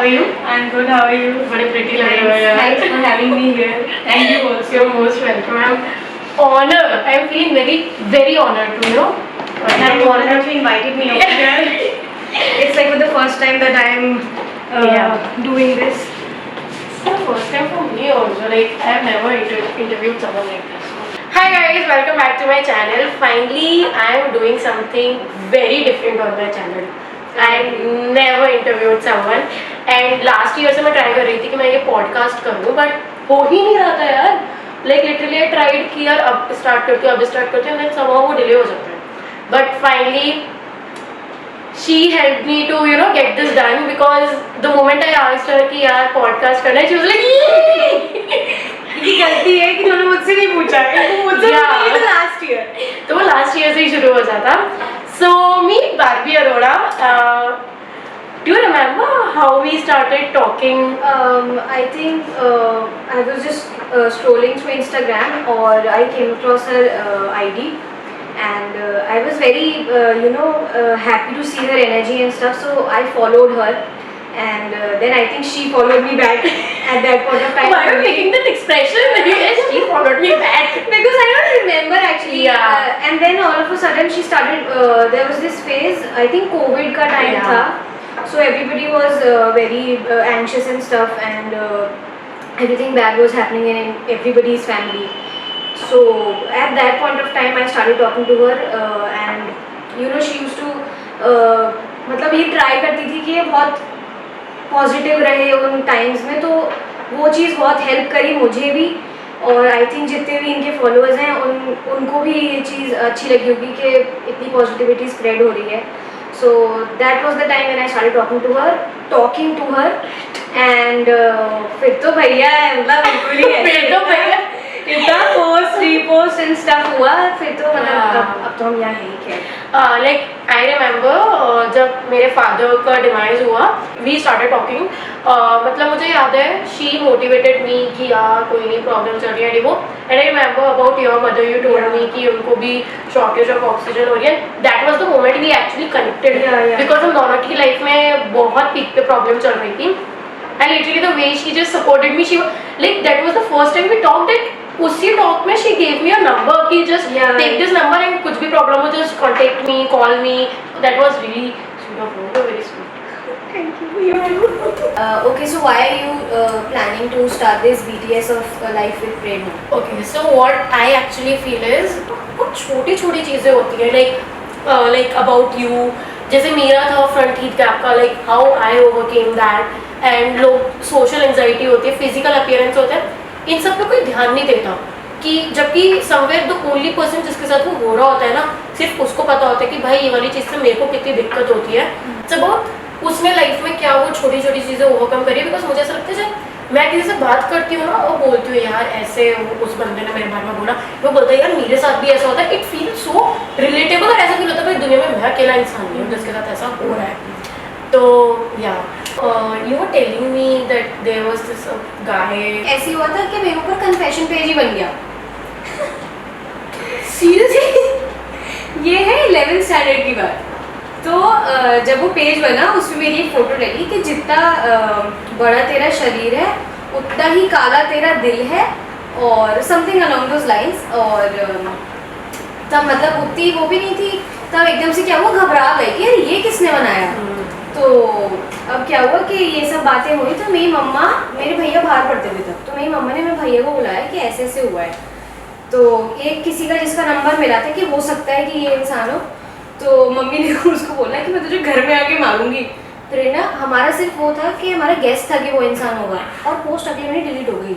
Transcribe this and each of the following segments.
you? I'm good. How are you? बड़े pretty लग रहे हो यार. Thanks for having me here. Thank you also. You're most welcome. I'm honored. I'm feeling very honored to I'm honored that you invited me over here. It's like for the first time that I'm doing this. It's the first time for me also. Like I have never interviewed someone like this. Hi guys, welcome back to my channel. Finally, I am doing something very different on my channel. I never interviewed someone. And last year से मैं try कर रही थी कि मैं ये podcast करूँ, but हो ही नहीं रहा था यार. Like literally I tried कि यार अब start करती हूँ, and then somehow वो delay हो जाता है. But finally, she helped me to get this done, because the moment I asked her कि यार podcast करना है, she was like ये गलती है कि उन्होंने मुझसे नहीं पूछा है. मुझसे पूछा last year. तो वो last year से ही शुरू हो जाता. So meet Barbie Arora. Do you remember how we started talking? I think I was just scrolling through Instagram, or I came across her ID, and I was very happy to see her energy and stuff. So I followed her, and then I think she followed me back at that point of time. Why are you making that expression? Yes, she followed me back. Because I don't remember actually. Yeah. And then all of a sudden she started. There was this phase. I think COVID का time था. So everybody was very anxious and stuff, and everything bad was happening in everybody's family. So at that point of time I started talking to her, and she used to मतलब ये try करती थी कि ये बहुत positive रहे उन times में, तो वो चीज़ बहुत हेल्प करी मुझे भी, और आई थिंक जितने भी इनके फॉलोअर्स हैं उनको भी ये चीज़ अच्छी लगी होगी कि इतनी पॉजिटिविटी स्प्रेड हो रही है. So that was the time when I started talking to her and फिर तो भैया मतलब बिल्कुल ही फिर तो भैया इतना पोस्ट रीपोस्ट एंड स्टफ हुआ, फिर तो मतलब अब तो हम यहाँ हैं ही. लाइक आई रिमेम्बर जब मेरे फादर का डिमाइज हुआ, वी स्टार्टेड टॉकिंग. मतलब मुझे याद है शी मोटिवेटेड मी कि यार कोई नहीं, प्रॉब्लम चल रही है वो. And I remember about your mother, you told me कि उनको भी शॉर्टेज ऑफ ऑक्सीजन हो रही है. That was the moment we actually connected, because हम दोनों की लाइफ में बहुत पीक पे प्रॉब्लम चल रही थी. And literally the way she just supported me, she like that was the first time we talked. At उसी टॉक में she gave me a number कि just take this number and कुछ भी problem हो just contact me, call me. That was really sweet of her, very sweet. Thank you. Okay, so why are you planning to start this BTS of Life with Prerna? Okay, so what I actually feel is बहुत छोटी छोटी चीज़ें होती हैं, like about you. जैसे मेरा था front heat cap का, like how I overcame that. and लोग सोशल एंजाइटी होती है, फिजिकल अपीयरेंस होता है, इन सब पे कोई ध्यान नहीं देता. कि जबकि समवेयर द ओनली पर्सन जिसके साथ वो हो रहा होता है ना, सिर्फ उसको पता होता है कि भाई ये वाली चीज़ से मेरे को कितनी दिक्कत होती है. इट्स अबाउट उसने लाइफ में क्या वो छोटी छोटी चीज़ें ओवरकम करी. बिकॉज मुझे ऐसा लगता है जब मैं किसी से बात करती हूँ ना और बोलती हूँ यार ऐसे उस बंदे ने मेरे बारे में बोला, वो बोलता है यार मेरे साथ भी ऐसा होता है. इट फील सो रिलेटेबल, और ऐसा फील होता है भाई दुनिया में मैं अकेला इंसान नहीं हूँ जिसके साथ ऐसा हो रहा है. तो या you were telling me that there was this guy. ऐसी हुआ था कि मेरे ऊपर कन्फेशन पेज ही बन गया. सीरियसली ये है 11th स्टैंडर्ड की बात. तो जब वो पेज बना उसमें मेरी एक फ़ोटो लगी कि जितना बड़ा तेरा शरीर है उतना ही काला तेरा दिल है, और समथिंग अलॉन्ग दोज लाइन्स. और तब मतलब उतनी वो भी नहीं थी, तब एकदम से क्या हुआ, घबरा गई कि यार ये किसने बनाया. तो अब क्या हुआ कि ये सब बातें हुई, तो मेरी मम्मा, मेरे भैया बाहर पढ़ते थे तब, तो मेरी मम्मा ने मेरे भैया को बुलाया कि ऐसे ऐसे हुआ है. तो एक किसी का जिसका नंबर मिला था कि हो सकता है कि ये इंसान हो, तो मम्मी ने उसको बोला कि मैं तुझे घर में आके मारूंगी. फिर ना हमारा सिर्फ वो था कि हमारा गेस था कि वो इंसान होगा, और पोस्ट अगले महीने डिलीट हो गई.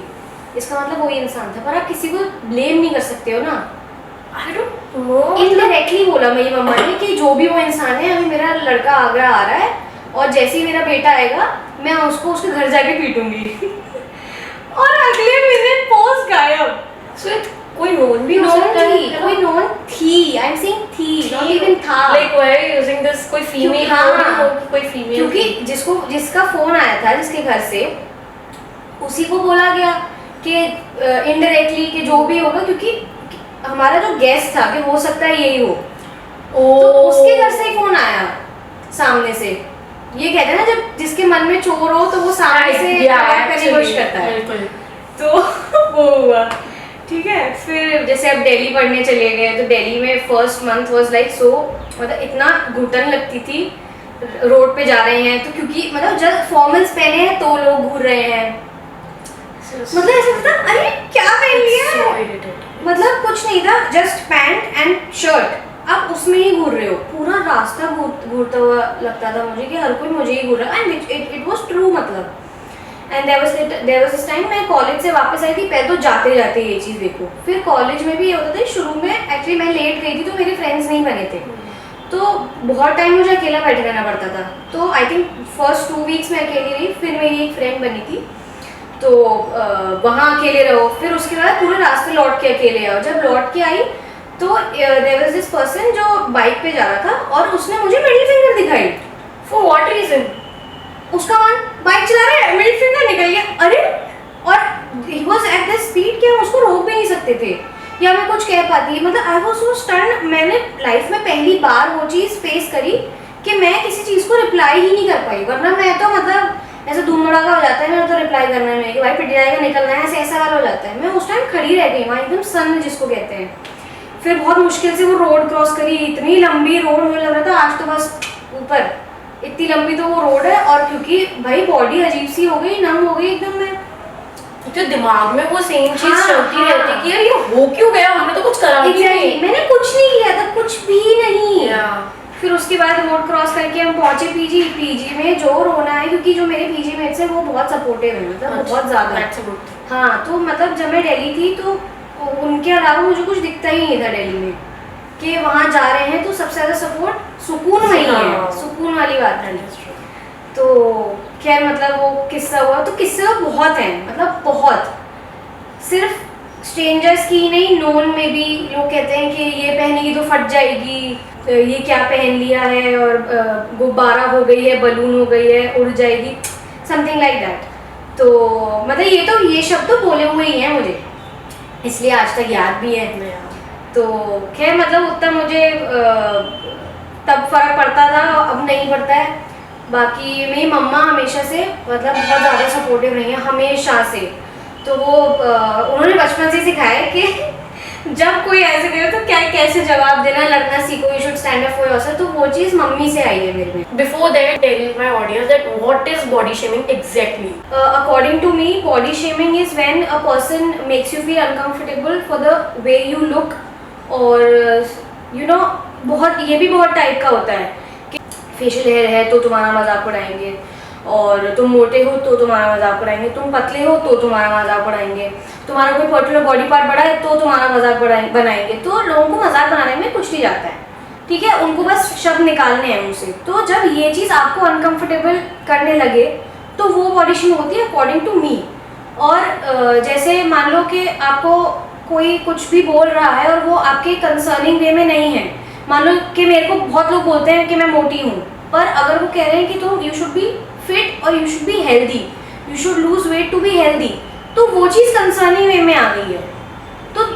इसका मतलब वही इंसान था, पर आप किसी को ब्लेम नहीं कर सकते हो ना. आई डोंट नो, इनडायरेक्टली बोला मेरी मम्मा ने कि जो भी वो इंसान है, अभी मेरा लड़का आगरा आ रहा है और जैसे ही मेरा बेटा आएगा मैं उसको उसके घर जाके पीटूंगी. और अगले महीने पोस्ट गायब. सो कोई नोन भी हो सकता है, कोई नोन थी, आई एम सेइंग थी, नॉट इवन था. Like why are you using this, कोई फीमेल कोई फीमेल, क्योंकि जिसका फोन आया था जिसके घर से, उसी को बोला गया कि इनडायरेक्टली कि जो भी होगा, क्योंकि हमारा जो गेस्ट था कि हो सकता है यही हो. तो उसके घर से ही फोन आया सामने से ये कहते हैं ना जब जिसके मन में चोर हो तो वो सामने से अटैक करने की कोशिश करता है। बिल्कुल। तो वो हुआ, ठीक है। फिर जैसे अब दिल्ली पढ़ने चले गए तो दिल्ली में first month was like so, मतलब इतना घुटन लगती थी, रोड पे जा रहे हैं तो क्योंकि मतलब जब फॉर्मल्स पहने हैं तो लोग घूर रहे हैं, मतलब ऐसा लगता अरे क्या पहन लिया है, मतलब कुछ नहीं था, जस्ट पैंट एंड शर्ट, आप उसमें ही घूर रहे हो, पूरा रास्ता घूरता हुआ लगता था मुझे कि हर कोई मुझे ही घूर रहा है, एंड इट वाज ट्रू मतलब। And there was this time मैं कॉलेज से वापस आई थी, पहले तो जाते जाते ये चीज़ देखो, फिर कॉलेज में भी ये होता था, शुरू में एक्चुअली मैं लेट गई थी तो मेरे फ्रेंड्स नहीं बने थे, तो बहुत टाइम मुझे अकेला बैठे रहना पड़ता था, तो आई थिंक फर्स्ट 2 वीक्स में अकेली रही, फिर मेरी एक फ्रेंड बनी थी तो वहाँ अकेले रहो, फिर उसके बाद पूरे रास्ते लौट के अकेले आओ। जब लौट के आई तो देयर वाज दिस पर्सन जो बाइक पे जा रहा था और उसने मुझे मिडिल फिंगर दिखाई। For what reason? उसका मन बाइक चला रहा है, मिडिल फिंगर निकल गया, अरे, और he was at the speed कि हम उसको रोक भी नहीं सकते थे या मैं कुछ कह पाती, मतलब आई वाज सो स्टन्ड। मैंने लाइफ में पहली बार वो चीज़ फेस करी कि मैं किसी चीज़ को रिप्लाई ही नहीं कर पाई, वरना मैं तो मतलब ऐसा धूम धड़ाका हो जाता है मेरा तो रिप्लाई करने में कि भाई पिट जाएगा, निकलना है, ऐसा वाला हो जाता है। मैं उस टाइम खड़ी रह गई वहाँ एकदम सन जिसको कहते हैं। फिर बहुत मुश्किल से वो रोड क्रॉस करी, इतनी लंबी रोड, मुझे लग रहा था आज तो बस ऊपर, इतनी लंबी तो वो रोड है, और क्योंकि भाई बॉडी अजीब सी हो गई, नम हो गई एकदम मैं, तो दिमाग में वो सेम चीज चलती रहती कि यार ये हो क्यों गया, हमने तो कुछ करा ही नहीं, मैंने कुछ नहीं किया था, कुछ भी नहीं। फिर उसके बाद रोड क्रॉस करके हम पहुंचे पीजी में, जो रोना है क्योंकि जो मेरे पीजी मेट्स हैं वो बहुत सपोर्टिव है, मतलब बहुत ज़्यादा। हाँ, तो मतलब जब मैं दिल्ली थी तो उनके अलावा मुझे कुछ दिखता ही नहीं था दिल्ली में कि वहाँ जा रहे हैं, तो सबसे ज़्यादा सपोर्ट सुकून में ही है, सुकून वाली बात है। तो खैर मतलब वो किस्सा हुआ, तो किस्से तो बहुत हैं, मतलब बहुत, सिर्फ स्ट्रेंजर्स की नहीं, नोन में भी लोग कहते हैं कि ये पहनेगी तो फट जाएगी, ये क्या पहन लिया है, और गुब्बारा हो गई है, बलून हो गई है, उड़ जाएगी, समथिंग लाइक दैट। तो मतलब ये शब्द तो बोले हुए ही हैं मुझे, इसलिए आज तक याद भी है। तो खैर मतलब उतना मुझे तब फर्क पड़ता था, अब नहीं पड़ता है। बाकी मेरी मम्मा हमेशा से मतलब बहुत ज़्यादा सपोर्टिव रही है, हमेशा से। तो वो उन्होंने बचपन से सिखाया है कि जब कोई ऐसे करे तो क्या कैसे जवाब देना, लड़ना सीखो, you should stand up for yourself, तो वो चीज़ मम्मी से आई है मेरे में। Before that tell my audience that what is body shaming exactly? According to me, body shaming is when a person makes you feel uncomfortable for the way you look, और you know बहुत, ये भी बहुत type का होता है कि facial hair है तो तुम्हारा मजाक उड़ाएंगे, और तुम मोटे हो तो तुम्हारा मजाक उड़ाएंगे, तुम पतले हो तो तुम्हारा मजाक उड़ाएंगे, तुम्हारा कोई पर्टिकुलर बॉडी पार्ट बड़ा है तो तुम्हारा मजाक बनाएंगे। तो लोगों को मजाक बनाने में कुछ नहीं जाता है, ठीक है, उनको बस शब्द निकालने हैं उनसे। तो जब ये चीज़ आपको अनकंफर्टेबल करने लगे तो वो बॉडी शेमिंग होती है अकॉर्डिंग टू मी। और जैसे मान लो कि आपको कोई कुछ भी बोल रहा है और वो आपके कंसर्निंग वे में नहीं है, मान लो कि मेरे को बहुत लोग बोलते हैं कि मैं मोटी हूँ, पर अगर वो कह रहे हैं कि तुम यू शुड बी फिट और you should be healthy, you should lose weight to be healthy, तो वो चीज़ कंसर्निंग वे में आ गई है। तो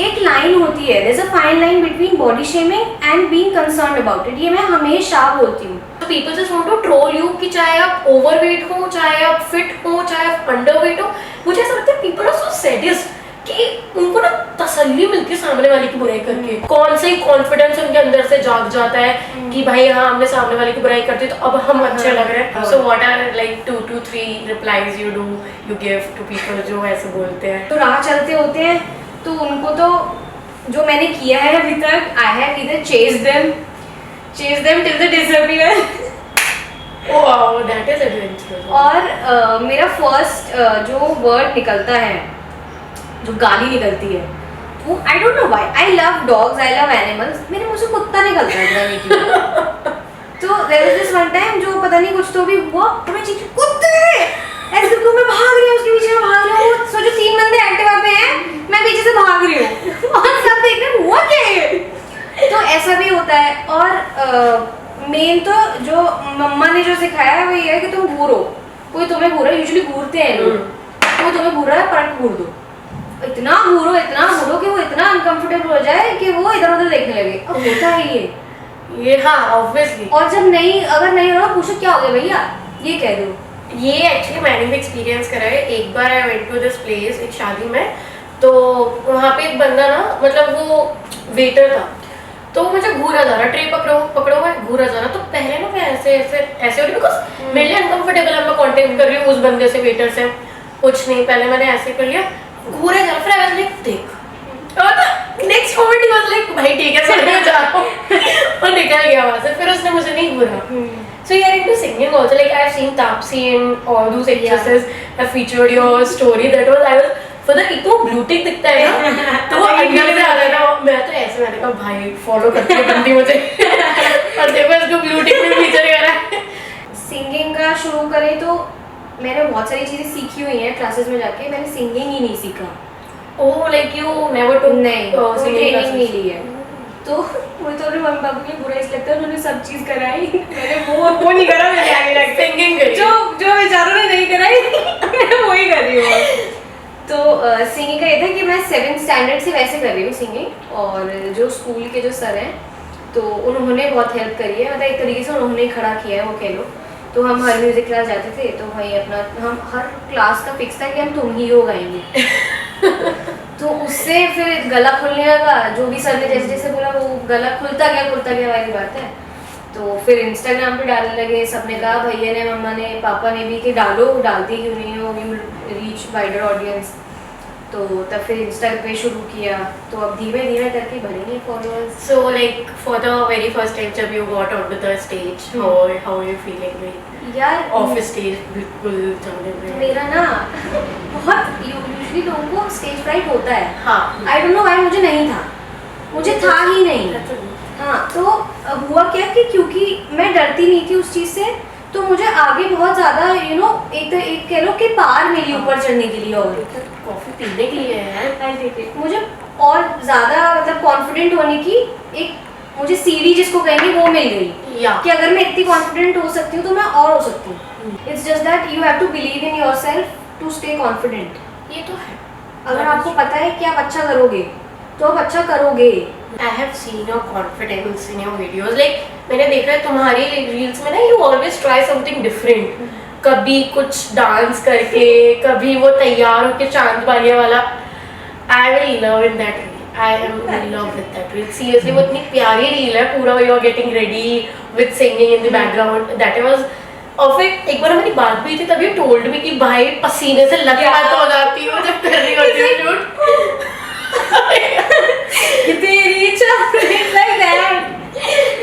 एक लाइन होती है, there is a fine line between body shaming and being concerned about it, ये मैं हमेशा बोलती हूँ। तो people just want to troll you कि चाहे आप ओवरवेट हो, चाहे आप फिट हो, चाहे आप अंडरवेट हो। मुझे ऐसा लगता है पीपल आर सो सैडिस्ट कि उनको ना तसल्ली मिलती है सामने वाले की बुराई करके, कौन सा ही कॉन्फिडेंस उनके अंदर से जाग जाता है कि भाई हाँ हमने सामने वाले की बुराई करते तो अब हम अच्छे लग रहे हैं। So what are like 2 to 3 replies you give to people जो ऐसे बोलते हैं? तो राह चलते होते हैं तो उनको तो जो मैंने किया है अभी तक, I have either chase them till they disappear. Oh wow, that is adventurous. और मेरा फर्स्ट जो वर्ड निकलता है, जो गाली निकलती है, वो I don't know why, I love dogs, I love animals, मेरे मुंह से कुत्ता निकलता है पता नहीं क्यों। तो there is this one time जो पता नहीं कुछ तो भी हुआ, तो मैं चीखी कुत्ते, ऐसे करके मैं भाग रही हूँ, उसके पीछे मैं भाग रही हूँ, सोचो 3 बंदे एक्टिवा पे हैं, मैं पीछे से भाग रही हूँ और सब देख रहे हैं हुआ क्या है। तो ऐसा भी होता है। और मेन तो जो मम्मा ने जो सिखाया है वो ये है कि तुम घूरो, कोई तुम्हें घूरा, यूजुअली घूरते हैं लोग, तो तुम्हें घूरा है पलट घूर दो, इतना घूरो कि वो इतना अनकंफर्टेबल हो जाए कि वो इधर उधर देखने लगे। अब होता है ये, ये हाँ ऑब्वियसली। और जब नहीं, अगर नहीं हो रहा पूछो क्या हो गया भैया, ये कह दो। ये एक्चुअली मैंने भी एक्सपीरियंस करा है। एक बार I went to this place एक शादी में, तो वहाँ पे एक बंदा ना, मतलब वो वेटर था, तो वो मुझे घूरा जा रहा, ट्रे पकड़ो पकड़ो हुआ है, घूरा जा रहा। तो पहले ना मैं ऐसे ऐसे ऐसे हो रही, बिकॉज मेरे लिए अनकंफर्टेबल है, मैं कांटेक्ट कर रही हूँ उस बंदे से, वेटर से, कुछ नहीं, पहले मैंने ऐसे कर लिया, घूरे जा रहा, फिर आई वाज लाइक देख, और next moment he was like भाई ठीक है सर मैं जा रहा हूँ, और निकल गया वहाँ से, फिर उसने मुझे नहीं घूरा। So you are into singing also, like I have seen Taapsee and all those actresses have featured your story. That was I was for the एक तो ब्लू टिक दिखता है ना, तो वो अंदर से आ रहा है ना, मैं तो ऐसे मैंने कहा भाई फॉलो करती है बंदी मुझे, और देखो इसको ब्लू टिक में फीचर करा है। सिंगिंग का शुरू करें तो मैंने बहुत सारी चीज़ें सीखी हुई हैं क्लासेस में जाके, मैंने सिंगिंग ही नहीं सीखा। Oh like you never to नहीं, ट्रेनिंग नहीं ली है। तो मुझे तो अपने मम्मी पापा के लिए बुरा इस लगता है, उन्होंने सब चीज़ कराई, मैंने वो नहीं करा, मैंने आगे लग सिंगिंग करी, जो बेचारों ने नहीं कराई मैं वही कर रही हूँ। तो सिंगिंग का ये था कि मैं 7th स्टैंडर्ड से वैसे कर रही हूँ सिंगिंग, और जो स्कूल के जो सर हैं तो उन्होंने बहुत हेल्प करी है, मतलब एक तरीके से उन्होंने ही खड़ा किया है वो कह लो। तो हम हर म्यूज़िक क्लास जाते थे, तो वहीं अपना हम हर क्लास का फिक्स था कि हम तुम ही हो गाएंगे। तो उससे फिर गला खुलने लगा, जो भी सर ने जैसे जैसे बोला वो गला खुलता गया वाली बात है। तो फिर इंस्टाग्राम पे डालने लगे, सबने कहा, भैया ने, मम्मा ने, पापा ने भी कि डालो, डालती क्यों नहीं हो, यू रीच वाइडर ऑडियंस। तो तब फिर इंस्टा पे शुरू किया, तो अब धीमे धीमे करके बढ़ेंगे followers. So like for the very first time जब you got onto the stage, how are you feeling like यार off stage बिल्कुल जाने में? मेरा ना बहुत यूजुअली लोगों को स्टेज फ्राइट होता है, हाँ, आई डोंट नो व्हाई, मुझे नहीं था, मुझे था ही नहीं। हाँ, तो अब हुआ क्या कि क्योंकि मैं डरती नहीं थी उस चीज़ से, तो मुझे आगे बहुत ज़्यादा एक कह लो कि पार मिली ऊपर चढ़ने के लिए, और कॉफी पीने के लिए है मुझे और ज़्यादा मतलब कॉन्फिडेंट होने की एक मुझे सीढ़ी जिसको कहेंगे वो मिल गई, या कि अगर मैं इतनी कॉन्फिडेंट हो सकती हूँ तो मैं और हो सकती हूँ। It's just that you have to believe in yourself to stay confident. ये तो है, अगर आपको पता है कि आप अच्छा करोगे तो आप अच्छा करोगे। I have seen your confidence in your videos. Like मैंने देखा है तुम्हारी रील्स में ना, you always try something different. कभी कुछ डांस करके, कभी वो तैयार होके चांद बालिया वाला। I will love in that reel. I am in love with that reel. Seriously वो इतनी प्यारी रील है, पूरा you are getting ready with singing in the background. That was और फिर एक बार हमारी बात हुई थी, तभी you told me कि भाई पसीने से लथपथ हो जाती हूँ जब कर रही होती हूँ शूट। तेरी chocolate like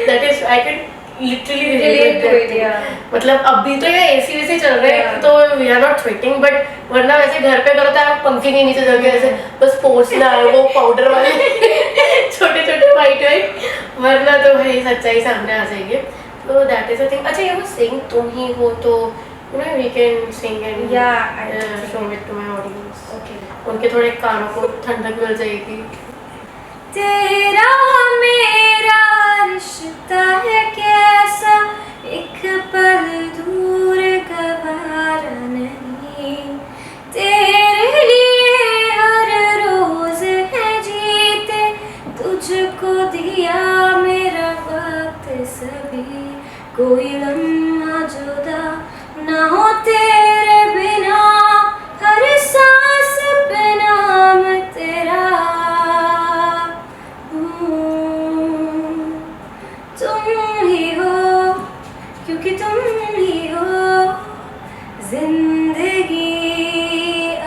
That is, I can literally relate to that it, thing. yeah. मतलब अभी तो ये AC वैसे चल रहे हैं, तो we are not sweating, but वरना वैसे घर पे करो तो आप पंखे के नीचे जाके ऐसे बस पोंछना है वो पाउडर वाले छोटे छोटे वाइट, वरना तो भाई सच्चाई सामने आ जाएगी। तो that is a thing. अच्छा ये वो sing तुम ही हो, तो you know we can sing and show it to my audience. Okay. उनके थोड़े कानों को ठंडक मिल जाएगी। तेरा मेरा रिश्ता है कैसा, एक पल दूर गवारा नहीं, तेरे लिए हर रोज है जीते, तुझको दिया मेरा वक्त सभी, कोई लम्हा जुदा ना हो तेरे बिना, हर सांस पे नाम तेरा, तुम ही हो क्योंकि तुम ही हो जिंदगी,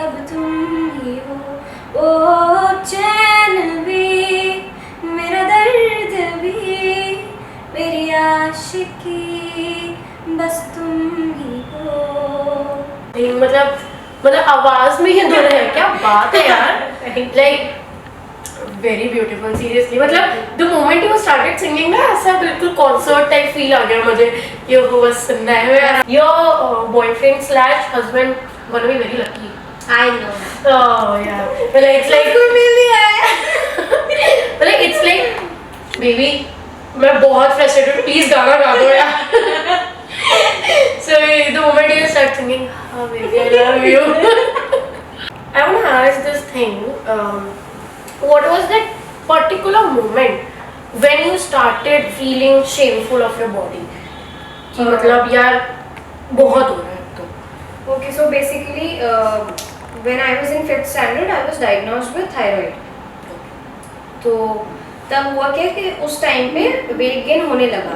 अब तुम ही हो ओ चैन भी, मेरा दर्द भी, मेरी आशिकी, बस तुम ही हो। मतलब आवाज में ही धुन है, क्या बात है यार। Like very beautiful seriously. मतलब the moment you started singing ना, ऐसा बिल्कुल कॉन्सर्ट टाइप फील आ गया मुझे, ये बस सुनना है। Your boyfriend slash husband gonna be very lucky. I know. Oh yeah मतलब इट्स लाइक कोई मिल नहीं आया, मतलब इट्स लाइक बेबी मैं बहुत फ्रस्ट्रेटेड, प्लीज गाना गा दो यार। So the moment you start singing, oh baby, I love you. I want to ask this thing. What was that particular moment when you started feeling shameful of your body कि मतलब यार बहुत हो रहा है अब तो. Okay, so basically, when I was in 5th standard, I was diagnosed with thyroid. तो तब हुआ क्या कि उस टाइम पे वेट गेन होने लगा.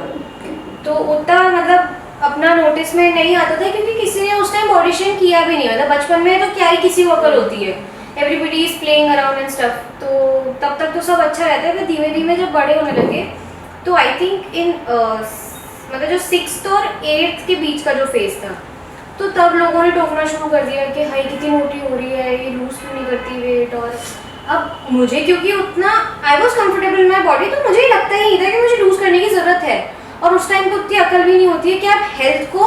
तो उतना मतलब अपना नोटिस में नहीं आता था क्योंकि किसी ने उस टाइम बॉडी शेम किया भी नहीं. मतलब बचपन में तो क्या ही किसी को अकल होती है, everybody is playing around and stuff. तो तब तक तो सब अच्छा रहता है. फिर धीमे धीमे जब बड़े होने लगे तो आई थिंक इन मतलब जो 6th और 8th के बीच का जो फेज था, तो तब लोगों ने टोकना शुरू कर दिया कि हाई कितनी मोटी हो रही है, ये लूज क्यों नहीं करती वेट. और अब मुझे क्योंकि उतना I was comfortable in my body, तो मुझे ही लगता ही था कि मुझे लूज करने की ज़रूरत है. और उस टाइम तो उतनी अकल भी नहीं होती है कि आप हेल्थ को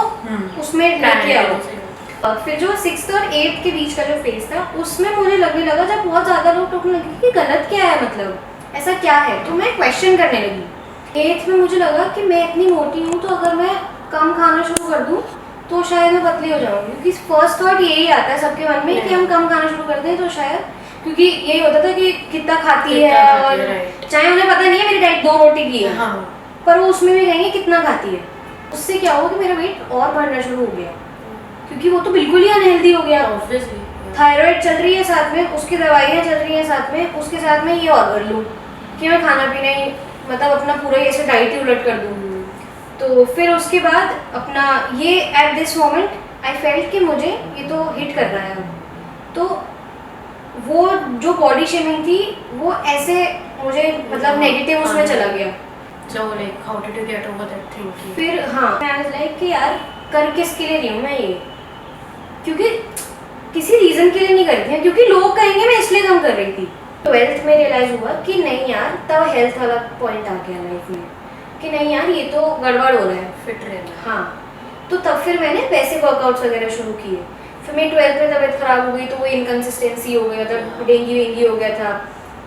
उसमें लेके आओ. फिर जो 6th और 8th के बीच का जो फेज था, उसमें मुझे लगने लगा जब बहुत ज़्यादा लोग टोकने लगे कि गलत क्या है, मतलब ऐसा क्या है. तो मैं क्वेश्चन करने लगी. 8th में मुझे लगा कि मैं इतनी मोटी हूँ तो अगर मैं कम खाना शुरू कर दूँ तो शायद मैं पतली हो जाऊंगी. क्योंकि फर्स्ट थॉट यही आता है सबके मन में कि हम कम खाना शुरू कर दें तो शायद, क्योंकि यही होता था कि कितना खाती है, और चाहे उन्हें पता नहीं है मेरी डाइट 2 रोटी की है, पर वो उसमें भी कहेंगे कितना खाती है. उससे क्या हुआ कि मेरा वेट और बढ़ना शुरू हो गया, क्योंकि वो तो बिल्कुल ही अनहेल्दी हो गया. थायराइड चल रही है साथ में, उसकी दवाइयाँ चल रही हैं साथ में, उसके साथ में ये और कर लूँ कि मैं खाना पीना ही मतलब अपना पूरा ऐसे डाइट ही उलट कर दूँ. तो फिर उसके बाद अपना ये at this moment I felt कि मुझे ये तो हिट कर रहा है. तो वो जो बॉडी शेमिंग थी वो ऐसे मुझे मतलब नेगेटिव उसमें चला गया. So like how did you get over that thing? फिर हाँ, मैं वाज लाइक कि यार कर किसके लिए रही हूँ मैं ये, क्योंकि किसी रीज़न के लिए नहीं करती है, क्योंकि लोग कहेंगे मैं इसलिए कम कर रही थी. 12th में रियलाइज़ हुआ कि नहीं यार, तब हेल्थ वाला पॉइंट आ गया लाइफ में कि नहीं यार ये तो गड़बड़ हो रहा है, फिट रहना. हाँ. तो तब फिर मैंने वैसे वर्कआउट्स वगैरह शुरू किए. फिर मेरी 12th में तबीयत ख़राब हो गई तो वो इनकन्सिस्टेंसी हो गया था, डेंगू हो गया था,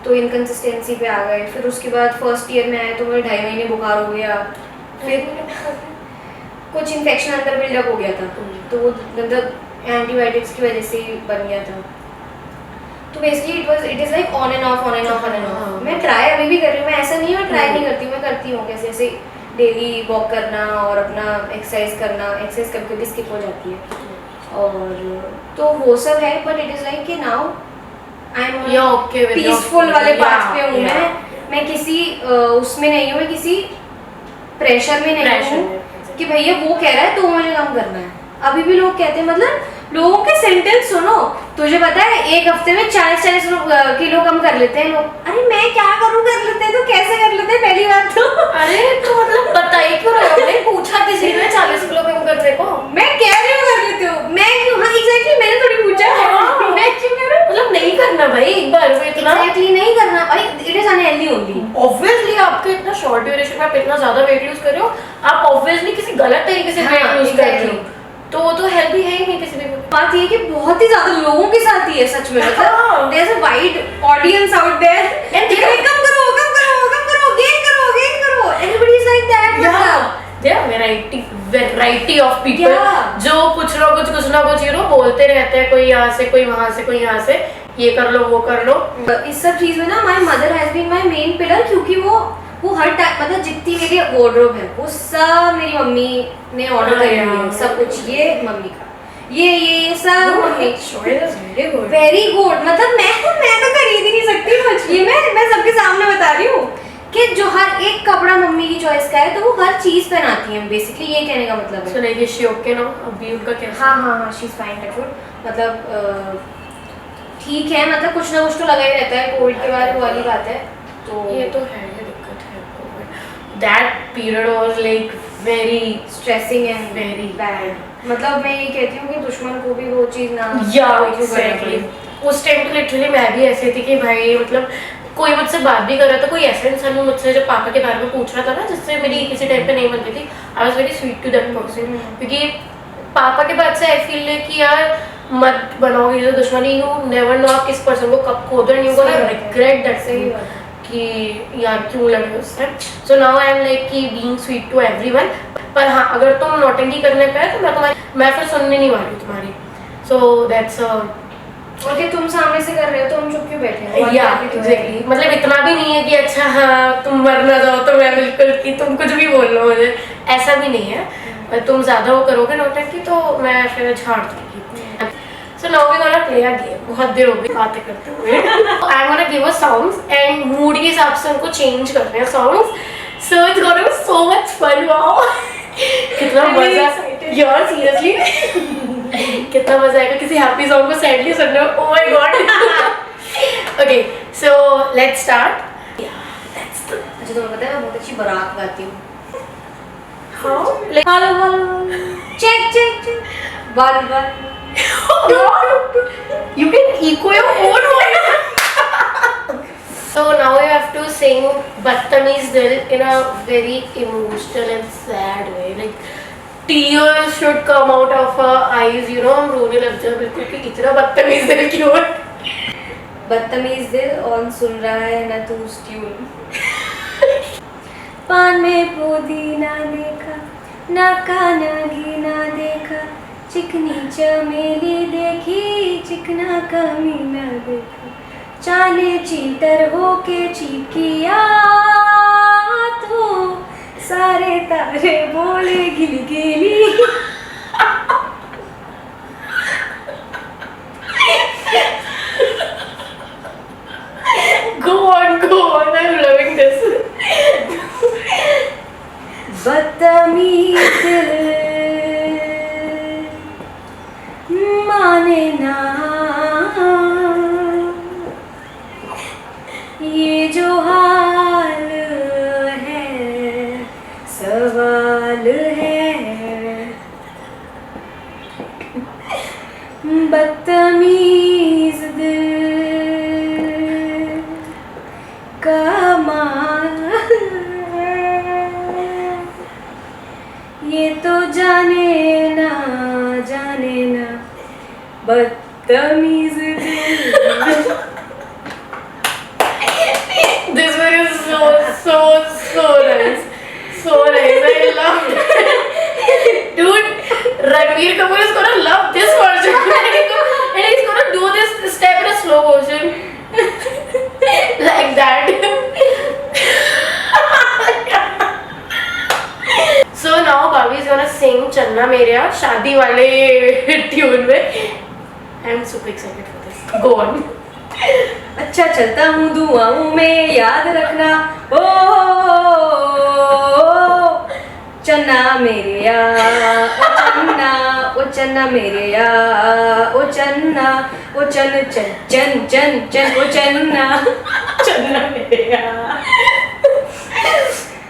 तो इनकन्सिस्टेंसी पे आ गए. फिर उसके बाद फर्स्ट ईयर में आए तो मुझे 2.5 महीने बुखार हो गया. फिर कुछ इन्फेक्शन अंदर बिल्डअप हो गया था, तो वो मतलब एंटीबायोटिक्स की वजह से ही बन गया था. तो basically it is like on end of. मैं ट्राई अभी भी कर रही हूँ. मैं ऐसा नहीं है मैं ट्राई नहीं करती हूँ, मैं करती हूँ कैसे जैसे डेली वॉक करना और अपना एक्सरसाइज करना. एक्सरसाइज कभी कभी स्किप हो जाती है और तो वो सब है. बट इट इज़ लाइक कि नाउ आई एम पीसफुल वाले पाथ पे हूँ. मैं किसी उसमें नहीं हूँ, मैं किसी प्रेशर में नहीं हूँ कि भैया वो कह रहा है तो मुझे कम करना है. अभी भी लोग कहते हैं, मतलब लोगों के सेंटेंस सुनो, तुझे पता है 1 हफ्ते में 40 किलो कम कर लेते हैं लोग. अरे मैं क्या करूँ, कर लेते हैं तो कैसे कर लेते हैं पहली बात तो. अरे तो मतलब बताइए क्यों रहे हो? मैंने पूछा किसी ने 40 किलो कम करने को. मैं कह रही हूँ कर लेते हो, मैं क्यों? हाँ एग्जैक्टली, मैंने थोड़ी पूछा. मैं क्यों करूँ? मतलब नहीं करना भाई एक बार में इतना. एग्जैक्टली नहीं करना भाई, it is unhealthy only. Obviously आपके इतना शॉर्ट ड्यूरेशन में आप इतना ज्यादा वेट लूज कर रहे हो, आप ऑब्वियसली किसी गलत तरीके से वेट लूज कर रहे हो, तो वो तो हेल्दी है ही नहीं किसी भी. बात ये कि बहुत ही ज्यादा लोगों के साथ ही है सच में. मतलब there is a wide audience out there and कम करो गेन करो. Everybody is like that. मतलब there are variety of people जो कुछ ना कुछ बोलते रहते हैं, कोई यहाँ से कोई वहाँ से कोई यहाँ से, ये कर लो वो कर लो. इस सब चीज में ना my mother has been my main pillar, क्योंकि वो हर टाइम मतलब जितनी मेरी वार्डरोब है वो सब मेरी मम्मी ने ऑर्डर करी है. सब कुछ ये मम्मी का, ये सब मम्मी. Very good. मतलब मैं तो खरीद ही नहीं सकती कुछ. ये मैं सबके सामने बता रही हूँ कि जो हर एक कपड़ा मम्मी की चॉइस का है तो वो हर चीज पहनाती हैं. बेसिकली ये कहने का मतलब है. So like is she okay now? अभी उनका कैसा? हाँ she is fine touch wood. मतलब ठीक है, मतलब कुछ ना कुछ तो लगा ही रहता है. कोविड के बाद वाली बात है, तो ये तो है, ये दिक्कत है. That period was like very stressing and very bad. मतलब मैं ये कहती हूँ कि दुश्मन को भी वो चीज़ ना exactly. उस टाइम तो लिटरली मैं भी ऐसे थी कि भाई मतलब कोई मुझसे बात भी कर रहा था, कोई ऐसा इंसान भी मुझसे जब पापा के बारे में पूछ रहा था ना जिससे मेरी किसी टाइम पे नहीं बनती थी, I was very sweet to that person. क्योंकि पापा के बाद से आई फील लाइक कि यार मत बनाओ ये दुश्मनी. यू नेवर नो आप किस पर्सन को कब खो दो and you gonna regret that thing कि यार क्यों लड़े उससे. So now I am like कि बीइंग स्वीट टू एवरीवन. पर हाँ, अगर तुम नौटंकी करने पे है तो मैं फिर सुनने नहीं वाली हूँ तुम्हारी. सो दैट्स ओके, तुम सामने से कर रहे हो तो हम चुप क्यों बैठे हैं? या एग्जैक्टली, मतलब इतना भी नहीं है कि अच्छा हाँ तुम मर ना जाओ तो मैं बिल्कुल कि तुम कुछ भी बोल लो मुझे, ऐसा भी नहीं है। तुम ज्यादा वो करोगे नौटंकी तो मैं फिर झाड़ दूंगी। So now we gonna play a game. बहुत देर हो गई बातें करते हुए। I am gonna give a songs and mood के हिसाब से उनको चेंज करते हैं songs. So it's gonna be so much fun. Wow कितना मजा यार, सीरियसली कितना मजा आएगा किसी हैप्पी सॉन्ग को सैडली सुनने में। Oh my God. Okay so let's start. अच्छा, तुम्हें पता है मैं बहुत अच्छी बारात गाती हूँ। How hello hello, check check check, one one. you can echo your own voice. So now you have to sing Badtameez Dil in a very emotional and sad way. Like tears should come out of our eyes. You know, हम रोने लग जाए बिल्कुल कि इतना बदतमीज दिल क्यों है। बदतमीज दिल और सुन रहा है ना तू उस ट्यून। पान में पुदीना देखा, ना काना घी ना देखा, चिकनी चमेली देखी, चिकना कमीना देखा, चाले चीटर होके चीकिया तो सारे तारे बोले गिल गिली। Go on, I'm loving this. बदतमीज दिल माने ना ये जो हाल है, सवाल है। बदतमीज दिल कमाल, ये तो जाने ना बदतमीज दिल। This one is so nice. So nice. I love it. Dude, Ranveer Kapoor is gonna love this version. And he's gonna do this step in a slow motion. Like that. So now Bobby is gonna sing Channa Mereya शादी वाले tune में. I'm super excited for this. Go on. अच्छा चलता हूँ दुआओं में याद रखना, ओ चन्ना मेरे या, ओ चन्ना मेरे या, ओ चन्ना, ओ चन चन चन चन चन, ओ चन्ना, चन्ना मेरे या।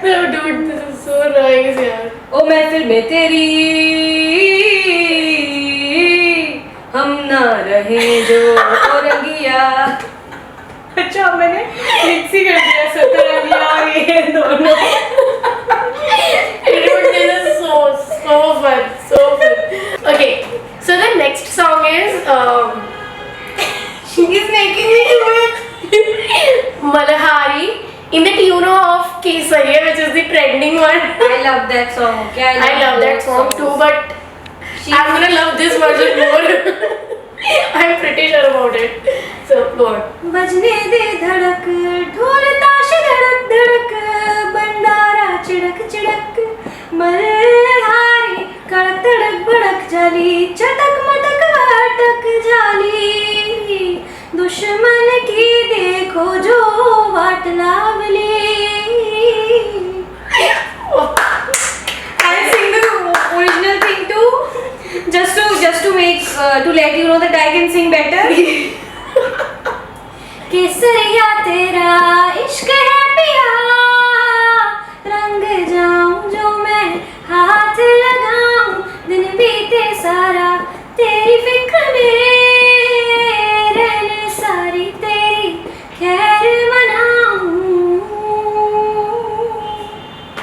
No, dude, this is so nice, यार. ओ महफिल में तेरी हम ना रहे जो ओ रंगिया। अच्छा मैंने मिक्स ही कर दिया, सतरंगिया ये दोनों। Dude, this is so fun. Okay, so the next song is she is making me do it. Malahari in the tune of Kesariya, which is the trending one. I love that song. Okay, I love that song too, but I'm gonna love this version more. I'm pretty sure about it. So go on. बजने दे धड़क, ढोल ताश धड़क धड़क, बंडारा चिड़क चिड़क, मल्हारी कड़क तड़क भड़क जाली, चटक मटक वाटक जाली, दुश्मन की देखो जो वाट लावली। I'll sing the original thing too, just to make to let you know that I can sing better. केसरिया तेरा इश्क है पिया, रंग जाऊं जो मैं हाथ लगाऊं, दिन बीते सारा तेरी फिक्र में, रहने सारी तेरी खैर मनाऊं।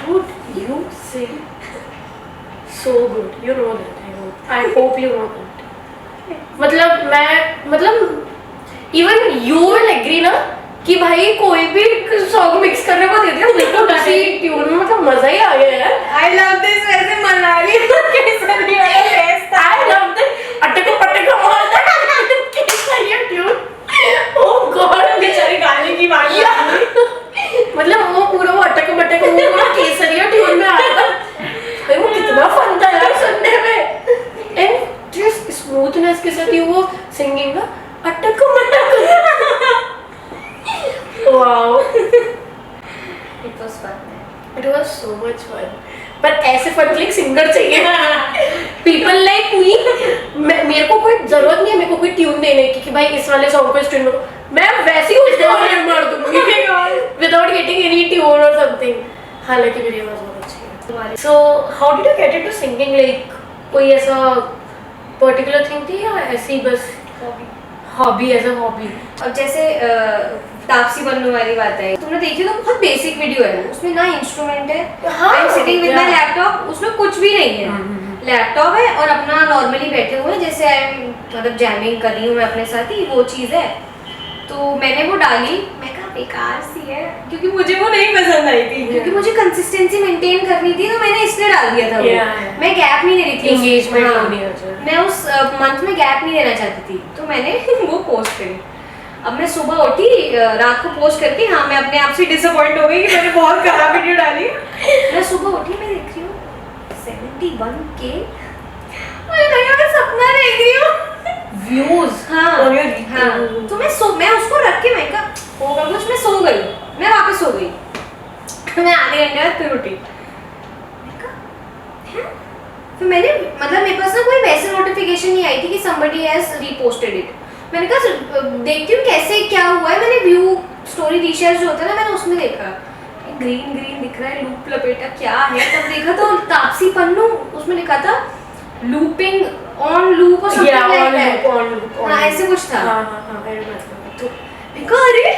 Would you sing so good? You know that. I hope you know that. मतलब even you will agree ना कि भाई कोई भी सॉन्ग मिक्स करने को दे दिया बिल्कुल उसी ट्यून में, मतलब मजा ही आ गया यार. I love this वैसे मनाली केसरिया वाला बेस्ट था. I love that अटको पटको और केसरिया पर ऐसे फन के लिए सिंगर चाहिए। पीपल लाइक मी, मेरे को कोई जरूरत नहीं है मेरे को कोई ट्यून देने की कि भाई इस वाले सॉन्ग को इस ट्यून में, मैं वैसे ही उसको मार दूंगी विदाउट गेटिंग एनी ट्यून और समथिंग। हालांकि मेरी आवाज बहुत अच्छी है। So how did you get into singing? Like कोई ऐसा पर्टिकुलर थिंग थी या ऐसी बस हॉबी एज अ हॉबी? अब जैसे तापसी पन्नू वाली बात है, तुमने देखी तो बहुत बेसिक वीडियो है, उसमें ना इंस्ट्रूमेंट है, I am sitting with my laptop, उसमें कुछ भी नहीं है, लैपटॉप है और अपना नॉर्मली बैठे हुए हैं जैसे आई एम मतलब जैमिंग कर रही हूँ मैं अपने साथ ही, वो चीज़ है। तो मैंने वो डाली, मैं कहा बेकार सी है क्योंकि मुझे वो नहीं पसंद आई थी, क्योंकि मुझे कंसिस्टेंसी मेंटेन करनी थी, तो मैंने इसलिए डाल दिया था वो। मैं गैप नहीं ले रही थी, एंगेजमेंट हाँ, होनी है। मैं उस मंथ में गैप नहीं लेना चाहती थी, तो मैंने वो पोस्ट करी। अब मैं सुबह उठी रात को पोस्ट करके, हाँ मैं अपने आप से डिसअपॉइंट हो गई कि मैंने बहुत खराब वीडियो डाली। मैं सुबह उठी, मैं देख रही हूँ 71K, मैं सपना देख रही हूँ व्यूज। हाँ हाँ, तो मैं उसको रख के मैं कहा होगा कुछ, मैं सो गई, मैं वापस सो गई। मैं आधे घंटे बाद फिर उठी, फिर मैंने मतलब मेरे पास ना कोई वैसे नोटिफिकेशन नहीं आई थी कि somebody has reposted it। मैंने कहा देखती हूँ कैसे क्या हुआ है, मैंने व्यू स्टोरी रीशेयर जो होता है ना, मैंने उसमें देखा ग्रीन ग्रीन दिख रहा है, लूप लपेटा क्या है, तब देखा तो तापसी पन्नू उसमें लिखा था लूपिंग ऑन लूप और समथिंग लाइक दैट, हाँ ऐसे कुछ था। तो अरे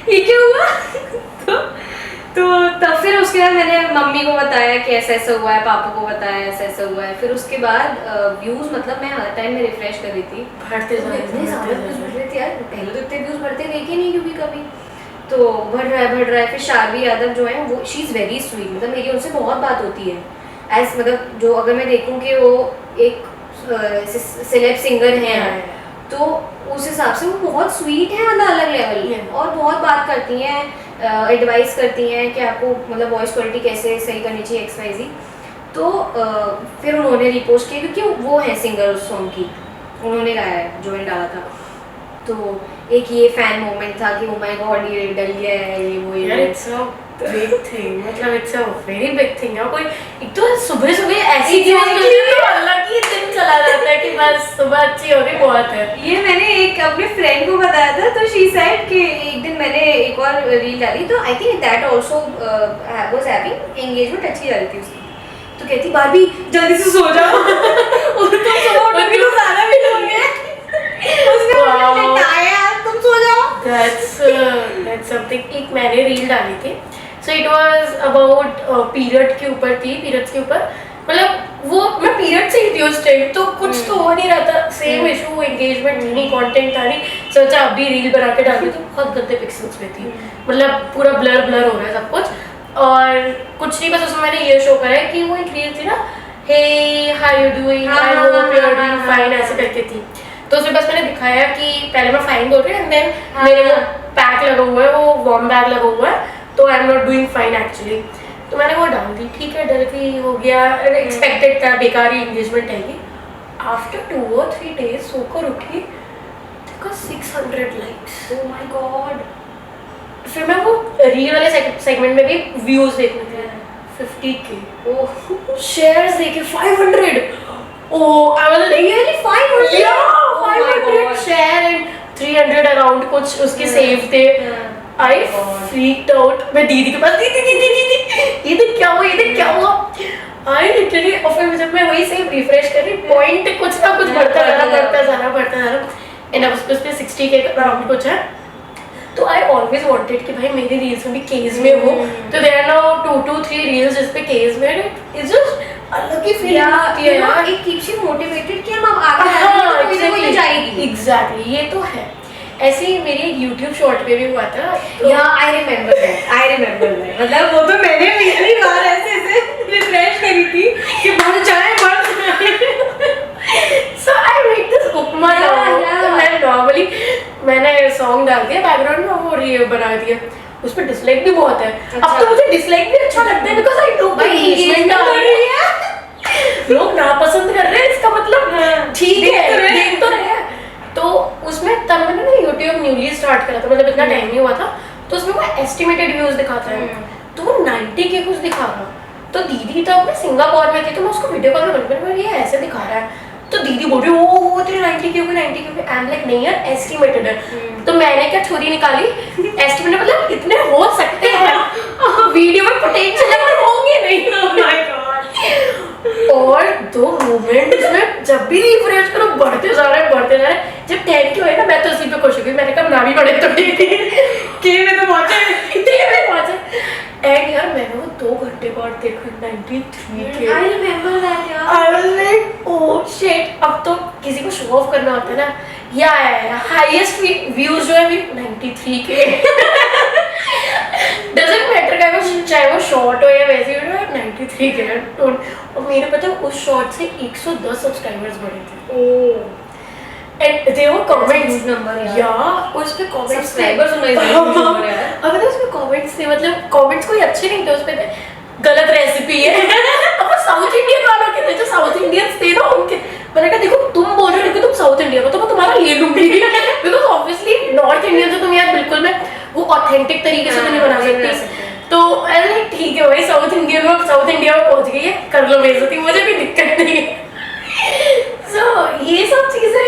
ये क्या हुआ? तो तब फिर उसके बाद मैंने मम्मी को बताया कि ऐसा ऐसा हुआ है, पापा को बताया ऐसा ऐसा हुआ है। फिर उसके बाद व्यूज मतलब मैं हर टाइम में रिफ्रेश कर रही थी, बढ़ते इतने ज़्यादा व्यूज बढ़ रहे थे यार, पहले तो इतने व्यूज बढ़ते देखे नहीं क्योंकि कभी, तो बढ़ रहा है। फिर शार्वी यादव जो है वो शी इज़ वेरी स्वीट, मतलब मेरी उनसे बहुत बात होती है एज मतलब जो अगर मैं देखूँ कि वो एक सेलेब सिंगर हैं तो उस हिसाब से वो बहुत स्वीट है, मतलब अलग लेवल और बहुत बात करती हैं, एडवाइस करती हैं कि आपको मतलब वॉइस क्वालिटी कैसे सही करनी चाहिए XYZ। तो फिर उन्होंने रिपोस्ट किया क्योंकि वो है सिंगर उस सॉन्ग की, उन्होंने गाया है जो मैंने डाला था। तो एक ये फैन मोमेंट था कि ओ माय गॉड ये डल गया है ये वो यार, इट्स अ बिग थिंग, मतलब it's a very big thing है। कोई एक तो सुबह सुबह ऐसी चीज मिलती है तो अलग ही दिन चला जाता है कि बस सुबह अच्छी हो गई बहुत है। ये मैंने एक अपने फ्रेंड को बताया था, तो शी सेड कि एक दिन मैंने एक और रील डाली, तो I think that also was having engagement अच्छी जा रही थी उसकी, तो कहती बारबी जल्दी से सो जाओ और तुम सुबह उठोगी तो ज़्यादा भी होंगे उसने बताया तुम सो जाओ। That's something। एक मैंने रील डाली थी, so it was about period के ऊपर थी, पीरियड्स के ऊपर, मतलब वो मैं पीरियड से ही थी उस टाइम, तो कुछ तो हो नहीं रहा था, सेम इशू, एंगेजमेंट नहीं, कंटेंट था नहीं, सोचा अभी रील बना के डाली तो बहुत गंदे पिक्सल्स में थी, मतलब पूरा ब्लर ब्लर हो रहा है सब कुछ और कुछ नहीं, बस उसमें मैंने ये शो करा है कि वो एक रील थी ना, hey how you doing, I hope you are doing fine, ऐसे करके थी। तो उसमें बस मैंने दिखाया कि पहले मैं फाइन बोल रही हूँ एंड देन मेरे वो पैक लगा हुआ है, वो वार्म बैग लगा हुआ है, तो आई am not doing fine actually. तो मैंने वो डाल दी, ठीक है, डर गई, हो गया, एक्सपेक्टेड था, बेकार ही एंगेजमेंट आएगी। आफ्टर 2 or 3 days सोकर उठी, देखो 600 लाइक्स, ओह माय गॉड। फिर मैं वो रील वाले सेगमेंट में भी व्यूज देखने थे 50K, ओह शेयर्स देखे 500, oh I was like really 500, yeah, 500 share and 300 around कुछ उसके save the. I freaked out, मैं दीदी के पास दीदी ये देख क्या हुआ, ये देख क्या हुआ, I literally, और फिर जब मैं वही सेव रिफ्रेश कर रही, पॉइंट कुछ ना कुछ बढ़ता जा रहा एंड अब उस पे 60K अराउंड कुछ है। तो आई ऑलवेज वांटेड कि भाई मेरी रील्स में भी केस में हो, तो देयर आर नाउ 2-3 रील्स जिस पे केस में, इट्स जस्ट अलग ही फीलिंग आती है यार, इट कीप्स यू मोटिवेटेड कि हम अब आगे बढ़ेंगे तो जाएगी। एग्जैक्टली, ये तो है। ऐसे ही मेरी YouTube शॉर्ट पे भी हुआ था, या आई रिमेंबर दैट, मतलब वो तो मैंने इतनी बार ऐसे रिफ्रेश करी थी कि बढ़ जाए so I make this उपमा तो मैं नॉर्मली मैंने सॉन्ग डाल दिया बैकग्राउंड में और ये बना दिया, उस पर डिसलाइक भी बहुत है। अब तो मुझे डिसलाइक भी अच्छा लगता है बिकॉज़ आई नो एंगेजमेंट आ रही है, लोग नापसंद कर रहे हैं, इसका मतलब ठीक है, देख तो रहे हैं। तो उसमें तब मैंने ना YouTube न्यूली स्टार्ट करा था, मतलब इतना टाइम नहीं हुआ था, तो उसमें वो एस्टिमेटेड व्यूज दिखाता है, तो वो 90K कुछ दिखा रहा, तो दीदी तब मैं सिंगापुर में थी, तो मैं उसको वीडियो कॉल में मैंने ये ऐसे दिखा रहा है, तो दीदी बोल रही ओ तेरे 90 की होगी 90 की होगी, आई एम लाइक नहीं यार एस्टिमेटेड है। तो मैंने क्या छुरी निकाली, एस्टिमेटेड मतलब इतने हो सकते हैं वीडियो में पोटेंशियल है पर होंगे नहीं। Oh my God. और दो मोमेंट इसमें जब भी रिफ्रेश करो बढ़ते जा रहे हैं। जब 10 की हुए ना मैं तो उसी पे खुश हो गई, मैंने कहा ना भी बड़े तो ठीक थी के में तो पहुंचे। एंड यार मैंने वो 2 घंटे बाद देखा 93 के। I remember that यार। I was like oh shit, अब तो किसी को शो ऑफ करना होता है ना, या हाईएस्ट व्यूज जो है भी 93 के। डजंट मैटर चाहे वो शॉर्ट हो या वैसे वीडियो है, 93 के हैं। और मेरे पता है उस शॉर्ट से 110 सब्सक्राइबर्स बढ़े थे। ओह एंड दे वो कमेंट्स नंबर या उस पे कमेंट्स सब्सक्राइबर्स नंबर है। अगर तो उसमें कमेंट्स थे, मतलब कमेंट्स कोई अच्छे नहीं थे उस पे, गलत रेसिपी है। अब वो साउथ इंडियन वालों के थे, जो साउथ इंडियंस थे ना उनके, मैंने कहा देखो तुम बोल रहे हो कि तुम साउथ इंडियन हो तो मैं तुम्हारा ले लूंगी, बिकॉज ऑब्वियसली नॉर्थ इंडियन से तुम यार बिल्कुल मैं वो ऑथेंटिक तरीके से तो नहीं बना सकती। तो अरे ठीक है भाई, साउथ इंडियन में साउथ इंडिया में पहुंच गई है, कर लो बेइज्जती, मुझे भी दिक्कत नहीं है। सो ये सब चीजें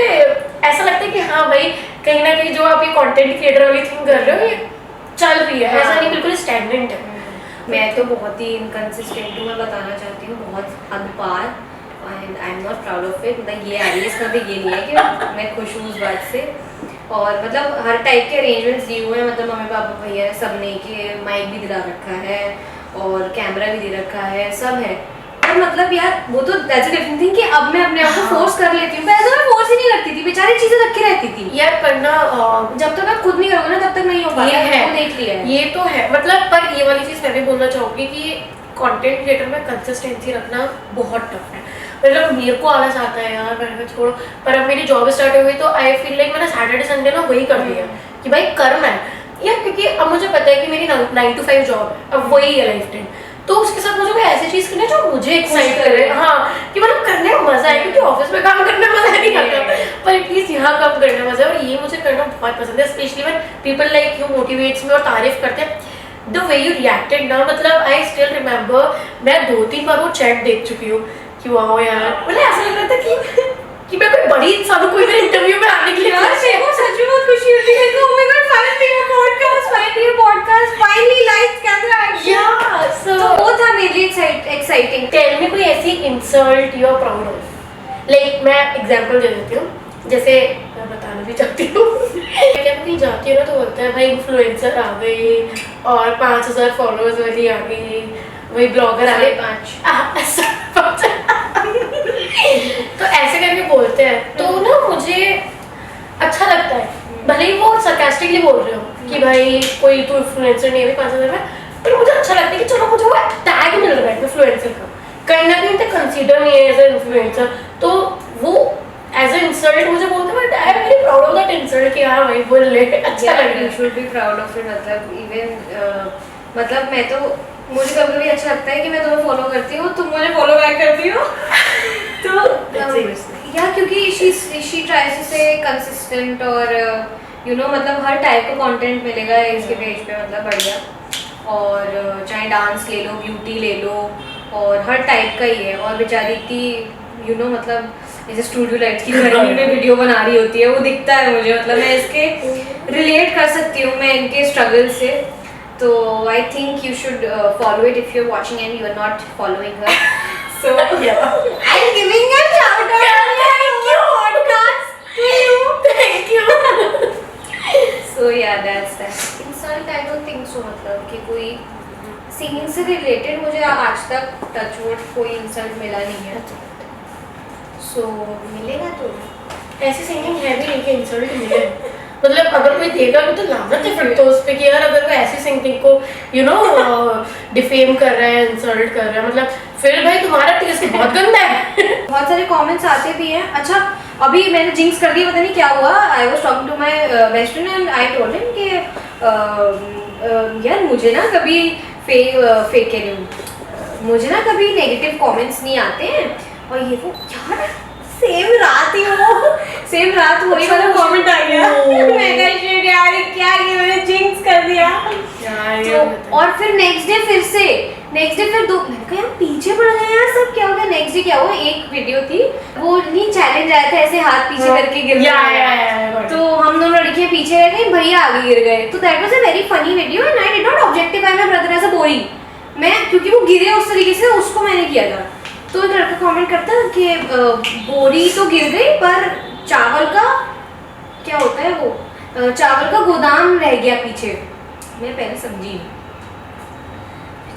ऐसा लगता है कि हाँ भाई कहीं ना कहीं जो आप ये कंटेंट क्रिएटर वाली थिंग कर रहे हो ये चल रही है, ऐसा नहीं बिल्कुल स्टैग्नेंट है। मैं तो बहुत ही इनकंसिस्टेंट हूँ, मैं बताना चाहती हूँ, बहुत हद पार, and I am not proud of it. मतलब ये आइडियस का भी ये नहीं है कि मैं खुश हूँ उस बात से। और मतलब हर टाइप के अरेंजमेंट्स दिए हुए हैं, मतलब मम्मी पापा भैया सब ने, कि माइक भी दिला रखा है और कैमरा भी दे रखा है, सब है। पर मतलब यार वो तो दैट्स अ डिफरेंट थिंग कि अब मैं अपने आप को फोर्स कर लेती हूँ। पहले तो मैं फोर्स ही नहीं करती थी, बेचारी चीजें रखी रहती थी यार करना जब तक आप खुद नहीं करोगे ना तब तक नहीं हो पाएगा। ये है, वो देख लिया है, ये तो है। मतलब पर ये वाली चीज मैं भी बोलना चाहूंगी कि कंटेंट क्रिएटर में कंसिस्टेंसी रखना बहुत टफ है। मतलब मेरे को आलस आता है यार, मैंने कहा छोड़ो, पर अब मेरी जॉब स्टार्ट हो गई तो आई फील लाइक मैंने सैटरडे संडे ना वही कर दिया कि भाई करना है यार, क्योंकि अब मुझे पता है कि मेरी 9 to 5 जॉब है, अब वही है लाइफ टाइम। तो उसके साथ मुझे कोई ऐसी चीज करनी है जो मुझे एक्साइट करे, हाँ कि मतलब करने में मजा है, क्योंकि ऑफिस में काम करने में मजा नहीं आता, पर एटलीस्ट यहाँ काम करने में मजा है। और ये मुझे करना बहुत पसंद है, specially when people like you motivates me और तारीफ करते हैं। द वे यू रिएक्टेड ना, मतलब आई स्टिल रिमेम्बर, मैं 2-3 बार वो चैट देख चुकी हूँ कि वाह यार, मतलब ऐसा लग रहा था कि मैं कोई बड़ी इंसान हूँ, कोई मेरे इंटरव्यू में आने के लिए। यार मेरे को सच में बहुत खुशी होती है। Oh my God, finally podcast finally likes camera action. Yeah, so तो वो था मेरे लिए एक्साइटिंग। टेल मी कोई ऐसी insult you are proud of. Like मैं एग्जांपल दे देती हूँ, जैसे मैं बताना भी चाहती हूँ। क्या कहीं जाती हूँ ना तो बोलता है भाई इन्फ्लुएंसर आ गई और 5000 फॉलोअर्स वाली आ गई, वही ब्लॉगर आ गए 5। तो ऐसे करके बोलते हैं तो ना मुझे अच्छा लगता है, भले ही वो सरकास्टिकली बोल रहे हो कि भाई कोई तो इन्फ्लुएंसर नहीं है 5000 में, पर मुझे अच्छा लगता है कि चलो मुझे वो टैग मिल रहा है इन्फ्लुएंसर का, कहीं ना कहीं कंसीडर नहीं है एज ए इन्फ्लुएंसर, तो वो एज ए इंसल्ट मुझे बोलते हैं, I am very proud of that insult कि हाँ भाई बोल ले, अच्छा लग रहा है। You should be proud of it. मतलब इवन मतलब मैं तो, मुझे कभी कभी अच्छा लगता है कि मैं तुम्हें फॉलो करती हूँ, तुम मुझे फॉलो बैक करती हो। तो या क्योंकि शी ट्राइज टू से कंसिस्टेंट और यू नो मतलब हर टाइप का कंटेंट मिलेगा इसके पेज पे, मतलब बढ़िया। और चाहे डांस ले लो, ब्यूटी ले लो, और हर टाइप का ही है। और बेचारी इतनी यू नो मतलब जैसे स्टूडियो लाइट्स की गर्मी में वीडियो बना रही होती है, वो दिखता है मुझे, मतलब मैं इसके रिलेट कर सकती हूँ मैं इनके स्ट्रगल से। तो I think you should follow it if you are watching and you are not following her. So Yeah. I'm giving a shout out Thank you. podcast to you. Thank you. So yeah, that's that. Insult I don't think so, मतलब कि कोई singing से related मुझे आज तक touchwood कोई insult मिला नहीं है। So मिलेगा तो ऐसी सिंगिंग है भी नहीं कि इंसल्ट मिले, मतलब अगर कोई देगा तो लानत है फिर तो उस पे कि यार अगर कोई ऐसी सिंगिंग को यू नो डिफेम कर रहा है, इंसल्ट कर रहा है, मतलब फिर भाई तुम्हारा टेस्ट बहुत गंदा है। बहुत सारे कमेंट्स आते भी हैं। अच्छा अभी मैंने जिंक्स कर दी, पता नहीं क्या हुआ। I was talking to my best friend and I told him कि यार मुझे ना कभी फेक कह रही हूँ, मुझे ना कभी नेगेटिव कमेंट्स नहीं आते हैं। और ये वो यार सेम रात ही सेम रात वही वाला कमेंट आ गया। मैं कहा शिट यार क्या ये मैंने जिंक्स कर दिया। तो और फिर नेक्स्ट डे फिर से नेक्स्ट डे फिर दो, मैंने कहा यार पीछे पड़ गए यार सब, क्या हो गया? नेक्स्ट डे क्या हुआ, एक वीडियो थी वो नहीं चैलेंज आया था ऐसे हाथ पीछे करके गिर गए, तो हम दोनों लड़कियां पीछे रह गई, भैया आगे गिर गए। तो that was a very funny video and I did not objectify my brother as a boy, मैं क्योंकि वो गिरे उस तरीके से उसको मैंने किया था। तो एक लड़का कमेंट करता कि बोरी तो गिर गई पर चावल का क्या होता है वो, चावल का गोदाम रह गया पीछे। मैं पहले समझी नहीं,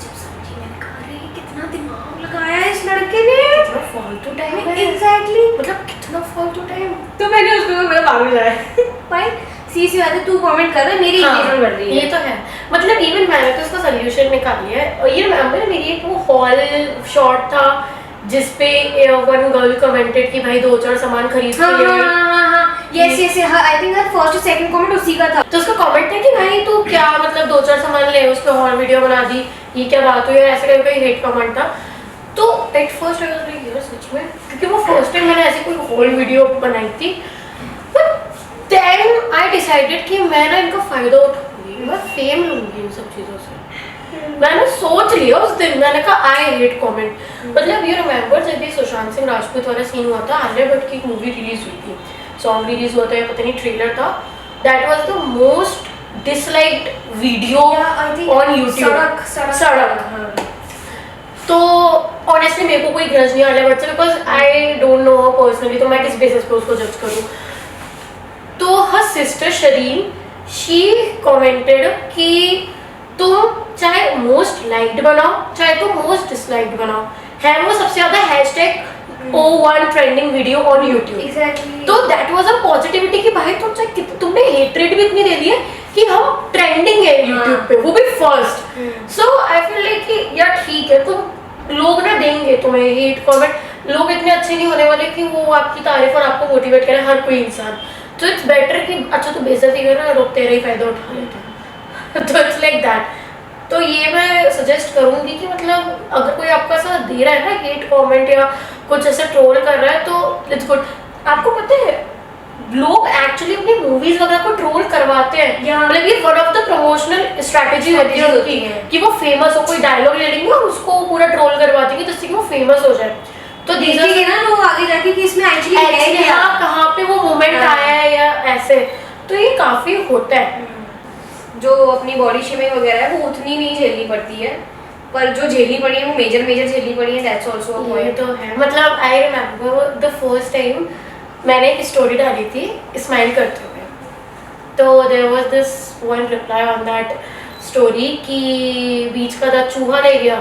जब समझी मैंने कहा अरे कितना दिमाग लगाया है इस लड़के ने, कितना फालतू टाइम है। एग्जैक्टली, मतलब कितना फालतू टाइम। तो मैंने उसको मेरा पागल जाए भाई सी बात है, तू कमेंट कर रहा है, मेरी एंगेजमेंट बढ़ रही है। ये तो है, मतलब इवन मैंने तो इसका सोल्यूशन निकाल लिया है। और ये रिमेंबर मेरी एक वो हॉल शॉट था जिसपे वन गर्ल कमेंटेड कि भाई 2-4 सामान खरीद के ले। Yes I think that first और सेकंड कमेंट उसी का था। तो उसका कमेंट था कि भाई तू क्या मतलब 2-4 सामान ले, उस पे हॉल वीडियो बना दी, ये क्या बात हुई, ऐसे करके कोई हेट कमेंट था। तो at first I was like यार सच में, क्योंकि वो फर्स्ट टाइम मैंने ऐसी कोई हॉल वीडियो बनाई थी। बट देन आई डिसाइडेड कि मैं ना इनका फायदा उठाऊंगी, मैं फेम लूंगी इन सब चीज़ों से। मैंने सोच लिया उस दिन, मैंने कहा आई हेट कमेंट। मतलब यू रिमेंबर जब ये सुशांत सिंह राजपूत वाला सीन हुआ था, आलिया भट्ट की एक मूवी रिलीज हुई थी, सॉन्ग रिलीज हुआ था या पता नहीं ट्रेलर था, that was the most disliked video on YouTube. सड़क। तो ऑनेस्टली मेरे को कोई ग्रज नहीं आलिया भट्ट से, because I don't know her personally, तो मैं किस बेसिस पे उसको जज करूँ। तो her sister Shareen she commented कि तुम चाहे मोस्ट लाइक्ड बनाओ चाहे तुम मोस्ट डिसलाइक्ड बनाओ, है वो सबसे ज्यादा hashtag O1 trending video on YouTube. Exactly, तो दैट वाज अ पॉजिटिविटी कि भाई तुम चाहे तुमने हेटरेट भी इतनी दे दी है कि हम ट्रेंडिंग है यूट्यूब पे, वो भी first. So I feel like कि यार ठीक है, तुम लोग ना देंगे तुम्हें हेट कमेंट, लोग इतने अच्छे नहीं होने वाले कि वो आपकी तारीफ और आपको मोटिवेट करें, हर कोई इंसान। तो इट्स बेटर कि अच्छा तो बेइज्जती कर रहा है, लोग तेरा ही फायदा उठा लेते हैं। तो इट्स लाइक दैट। तो ये मैं सजेस्ट करूंगी कि मतलब अगर कोई आपका साथ दे रहा है ना हेट कमेंट या कुछ ऐसे ट्रोल कर रहा है तो इट्स गुड। आपको पता है लोग एक्चुअली अपनी मूवीज वगैरह को ट्रोल करवाते हैं, मतलब ये one of the promotional strategy होती है उनकी कि वो फेमस हो, कोई डायलॉग ले लेंगे और उसको पूरा ट्रोल करवा देंगे जिससे कि वो फेमस हो जाए। तो देखिए ना लोग आगे जाके कि इसमें एक्चुअली है क्या, कहाँ पे वो मोमेंट आया है या ऐसे, तो ये काफी होता है। जो अपनी बॉडी शेमिंग वगैरह है वो उतनी नहीं झेलनी पड़ती है, पर जो झेलनी पड़ी है वो मेजर झेलनी पड़ी है, दैट्स आल्सो अ पॉइंट। तो है, मतलब I remember the first time मैंने एक स्टोरी डाली थी स्माइल करते हुए, तो there was this one reply on that story कि बीच का दा चूहा ले गया।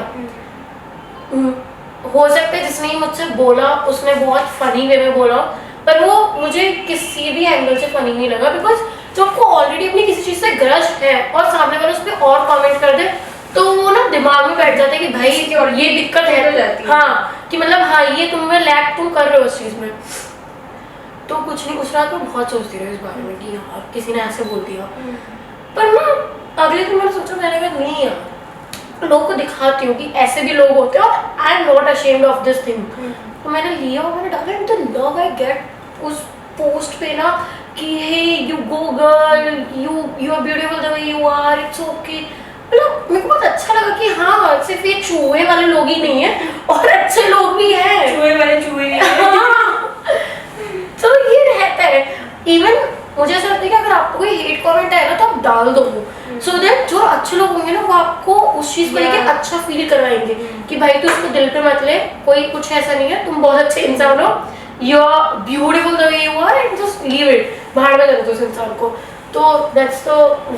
हो सकता है जिसने मुझसे बोला उसने बहुत फनी वे में बोला, पर वो मुझे किसी भी एंगल से फनी नहीं लगा, बिकॉज जो आपको ऑलरेडी अपनी किसी चीज़ से ग्रज है और सामने वाले उस पर और कमेंट कर दे तो वो ना दिमाग में बैठ जाता है कि भाई और ये दिक्कत है, हाँ कि मतलब हाँ ये तुम्हें लैक तुम कर रहे हो उस चीज़ में। तो कुछ नहीं, उस रात में बहुत सोचती रही इस बारे में कि यार किसी ने ऐसे बोल दिया, पर ना अगले दिन मैंने सोचा, मैंने कहा नहीं यार लोगों को दिखाती हूँ कि ऐसे भी लोग होते हैं और I am not ashamed of this thing. तो मैंने लिया और मैंने डाला and the love I get उस पोस्ट पे ना कि hey you go girl, you are beautiful the way you are, it's okay. मतलब मेरे को बहुत अच्छा लगा कि हाँ सिर्फ ये चूहे वाले लोग ही नहीं है और अच्छे लोग भी हैं, चूहे वाले चूहे नहीं हैं। तो ये रहता है। इवन मुझे ऐसा लगता है कि अगर आपको कोई हेट कमेंट आए ना तो आप डाल दो वो, सो दैट जो अच्छे लोग होंगे ना वो आपको उस चीज़ को लेके अच्छा फील करवाएंगे कि भाई तू इसको दिल पे मत ले, कोई कुछ ऐसा नहीं है, तुम बहुत अच्छे इंसान हो, you are beautiful the way you are and just leave it, बाहर में कर दो उस इंसान को। तो that's the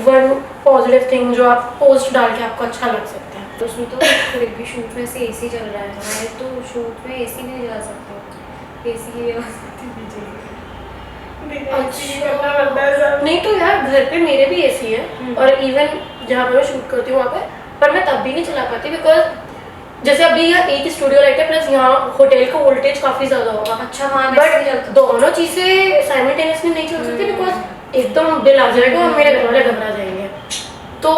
one positive thing जो आप पोस्ट डाल के आपको अच्छा लग सकता है। तो उसमें तो फिर भी शूट में से एसी चल रहा है, हमारे तो शूट में एसी नहीं जा सकते, एसी की व्यवस्था अच्छा नहीं तो यार घर पे मेरे भी एसी है और इवन जहाँ पे मैं शूट करती हूँ वहाँ पे, पर मैं तब भी नहीं चला पाती बिकॉज जैसे अभी यहाँ एक स्टूडियो लाइट है प्लस यहाँ होटल का वोल्टेज काफी ज्यादा होगा। अच्छा हाँ, बट दोनों चीजें साइमल्टेनियसली नहीं चल सकती बिकॉज एकदम बिल आ जाएगा और मेरे घर वाले घबरा जाएंगे, तो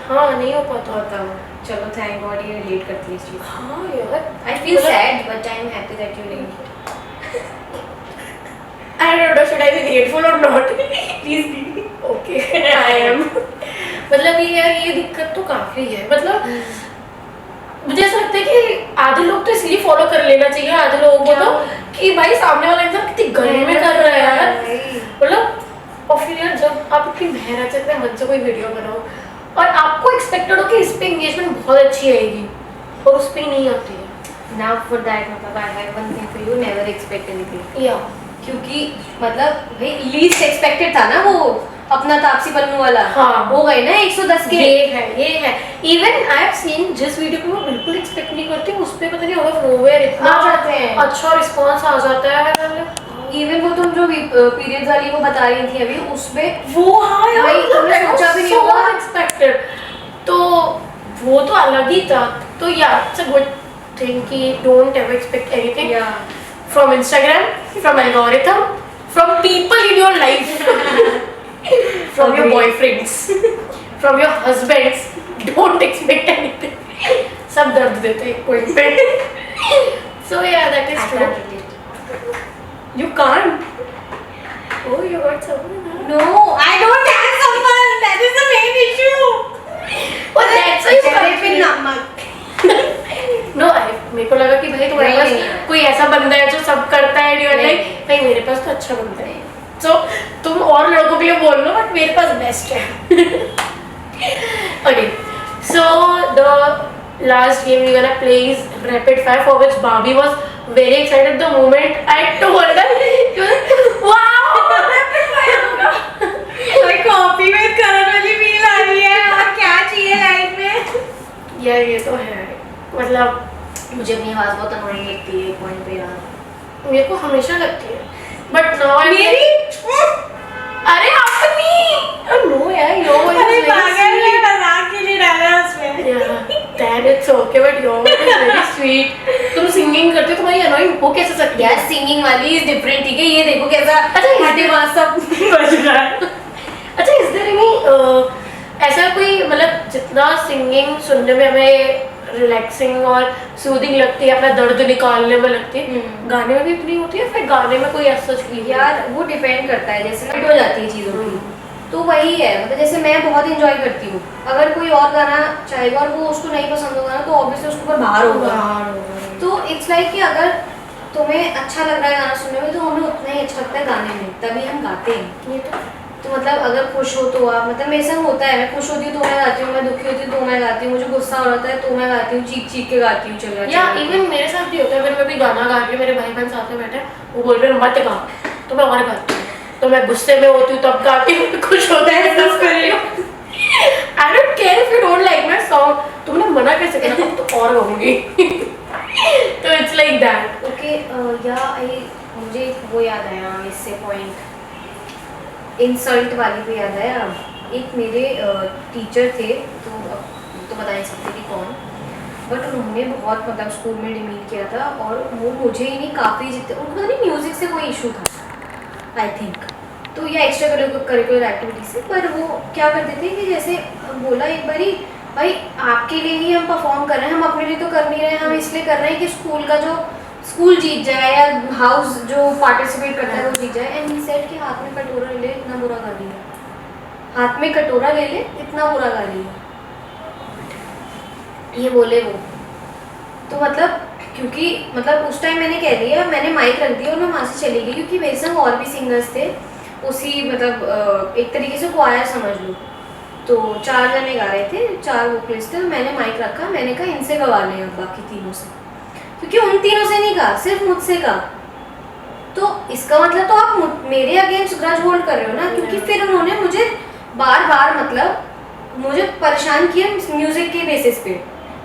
हाँ नहीं हो पाता होता। चलो थैंक गॉड ये रिलेट करती है इस चीज। हाँ यार I feel sad but I am happy that you relate. I don't know, should I be grateful or not? Please be. Okay, I am. मतलब ये यार ये दिक्कत तो काफ़ी है, मतलब मुझे ऐसा लगता है कि आधे लोग तो इसलिए फॉलो कर लेना चाहिए आधे लोगों को तो कि भाई सामने वाला इंसान कितनी गर्मी में कर रहा है यार, मतलब। और फिर यार जब आप इतनी मेहनत से इतने मन से कोई वीडियो बनाओ और आपको एक्सपेक्टेड हो कि इस पे एंगेजमेंट बहुत अच्छी आएगी और उस पे नहीं आती है। Now for that मतलब I have one thing for you, never expect anything. या क्योंकि मतलब भाई लीस्ट एक्सपेक्टेड था ना वो अपना तापसी पन्नू वाला। हाँ। हो गए ना 110 के। ये है इवन आई हैव सीन जिस वीडियो को मैं बिल्कुल एक्सपेक्ट नहीं करती उस पे पता नहीं आउट ऑफ नोवेयर इतना आ जाते हैं। अच्छा रिस्पांस आ जाता है। इवन वो तुम जो पीरियड्स वाली वो बता रही थी अभी उसमें वो हाँ यार भाई तुमने सोचा भी नहीं होगा। एक्सपेक्टेड तो वो तो अलग ही था। तो या इट्स अ गुड थिंग कि don't ever expect anything from Instagram, from algorithm, from people in your life, from your boyfriends, from your husbands. Don't expect anything. सब दर्द देते हैं कोई पे. So yeah, that is true. You can't. Oh, you got someone? No, I don't have someone. That is the main issue. But that's why you चले पे can't. नमक। No, मेरे को लगा कि भाई तुम्हारे पास कोई ऐसा बंदा है जो सब करता है और लाइक भाई मेरे पास तो अच्छा बंदा है so तुम और लड़कों के लिए बोल लो बट मेरे पास बेस्ट है. Okay, so the last game we're gonna play is rapid fire for which Barbie was very excited the moment I told her. She was like, wow, rapid fire होगा. भाई कॉपी में करने वाली feel आ रही है और क्या चाहिए लाइफ में। यार ये तो है मतलब मुझे अपनी आवाज बहुत अनोइंग लगती है एक पॉइंट पे यार। मेरे को हमेशा लगती है बट नाउ मेरी अरे अपनी नो यार यो अरे पागल है मजाक के लिए डाला उसमें। That it's okay but your is very sweet. तुम सिंगिंग करते हो तुम्हारी अनोइंग हो कैसे सकती है यार सिंगिंग वाली इज डिफरेंट ठीक है ये देखो कैसा अच्छा, हाथी बात सब बज रहा है। अच्छा इज देयर एनी ऐसा कोई मतलब जितना सिंगिंग सुनने में हमें रिलैक्सिंग और सूदिंग लगती है अपना दर्द निकालने में लगती है गाने में भी इतनी होती है फिर गाने में कोई ऐसा चीज यार वो डिपेंड करता है जैसे ना हो जाती है चीज़ों की तो वही है मतलब जैसे मैं बहुत इंजॉय करती हूँ अगर कोई और गाना चाहेगा और वो उसको नहीं पसंद होगा ना तो ऑब्वियसली उसके ऊपर बाहर होगा। तो इट्स लाइक कि अगर तुम्हें अच्छा लग रहा है गाना सुनने में तो हमें उतना ही अच्छा लगता है गाने में तभी हम गाते हैं। ये तो मतलब अगर खुश हो तो आप मतलब मेरे संग होता है मैं खुश होती हूँ तो मैं गाती हूँ मैं दुखी होती हूँ तो मैं गाती हूँ मुझे गुस्सा हो रहा है तो मैं गाती हूँ चीख चीख के गाती हूँ चल या इवन मेरे साथ भी होता है अगर मैं कोई गाना गा के मेरे भाई बहन साथ में बैठे वो बोल रहे हैं मत गा तो मैं और गाती हूँ तो मैं गुस्से में होती हूँ तब गाती हूँ खुश होता है तब करी I don't care if you don't like my song तुमने मना कैसे किया तब तो और गाऊंगी. तो इट्स लाइक दैट. ओके या मुझे वो याद आया इससे पॉइंट इंसल्ट वाली भी याद आया। एक मेरे टीचर थे तो बता नहीं सकते कि कौन बट उन्होंने बहुत मतलब स्कूल में डिमीट किया था और वो मुझे ही नहीं काफ़ी जितने उनको पता नहीं म्यूज़िक से कोई इशू था आई थिंक तो या एक्स्ट्रा करिकुलर एक्टिविटी से पर वो क्या करते थे कि जैसे बोला एक बारी भाई आपके लिए ही हम परफॉर्म कर रहे हैं हम अपने लिए तो कर नहीं रहे हैं हम इसलिए कर रहे हैं कि स्कूल जीत जाए या हाउस जो पार्टिसिपेट करता है वो जीत जाए एंड ही सेड कि हाथ में कटोरा ले ले इतना बुरा गा रही है हाथ में कटोरा ले ले इतना बुरा गा रही है ये बोले वो तो मतलब क्योंकि मतलब उस टाइम मैंने कह दिया मैंने माइक रख दिया और मैं वहाँ से चली गई क्योंकि मेरे संग और भी सिंगर्स थे उसी मतलब एक तरीके से क्वायर समझ लो तो 4 जने गा रहे थे 4 वोकलिस्ट थे मैंने माइक रखा मैंने कहा इनसे गवा लें अब बाकी तीनों से क्योंकि उन तीनों से नहीं कहा सिर्फ मुझसे कहा तो इसका मतलब तो आप मेरे अगेंस्ट ग्रज होल्ड कर रहे हो ना क्योंकि फिर उन्होंने मुझे बार बार मतलब मुझे परेशान किया म्यूज़िक के बेसिस पे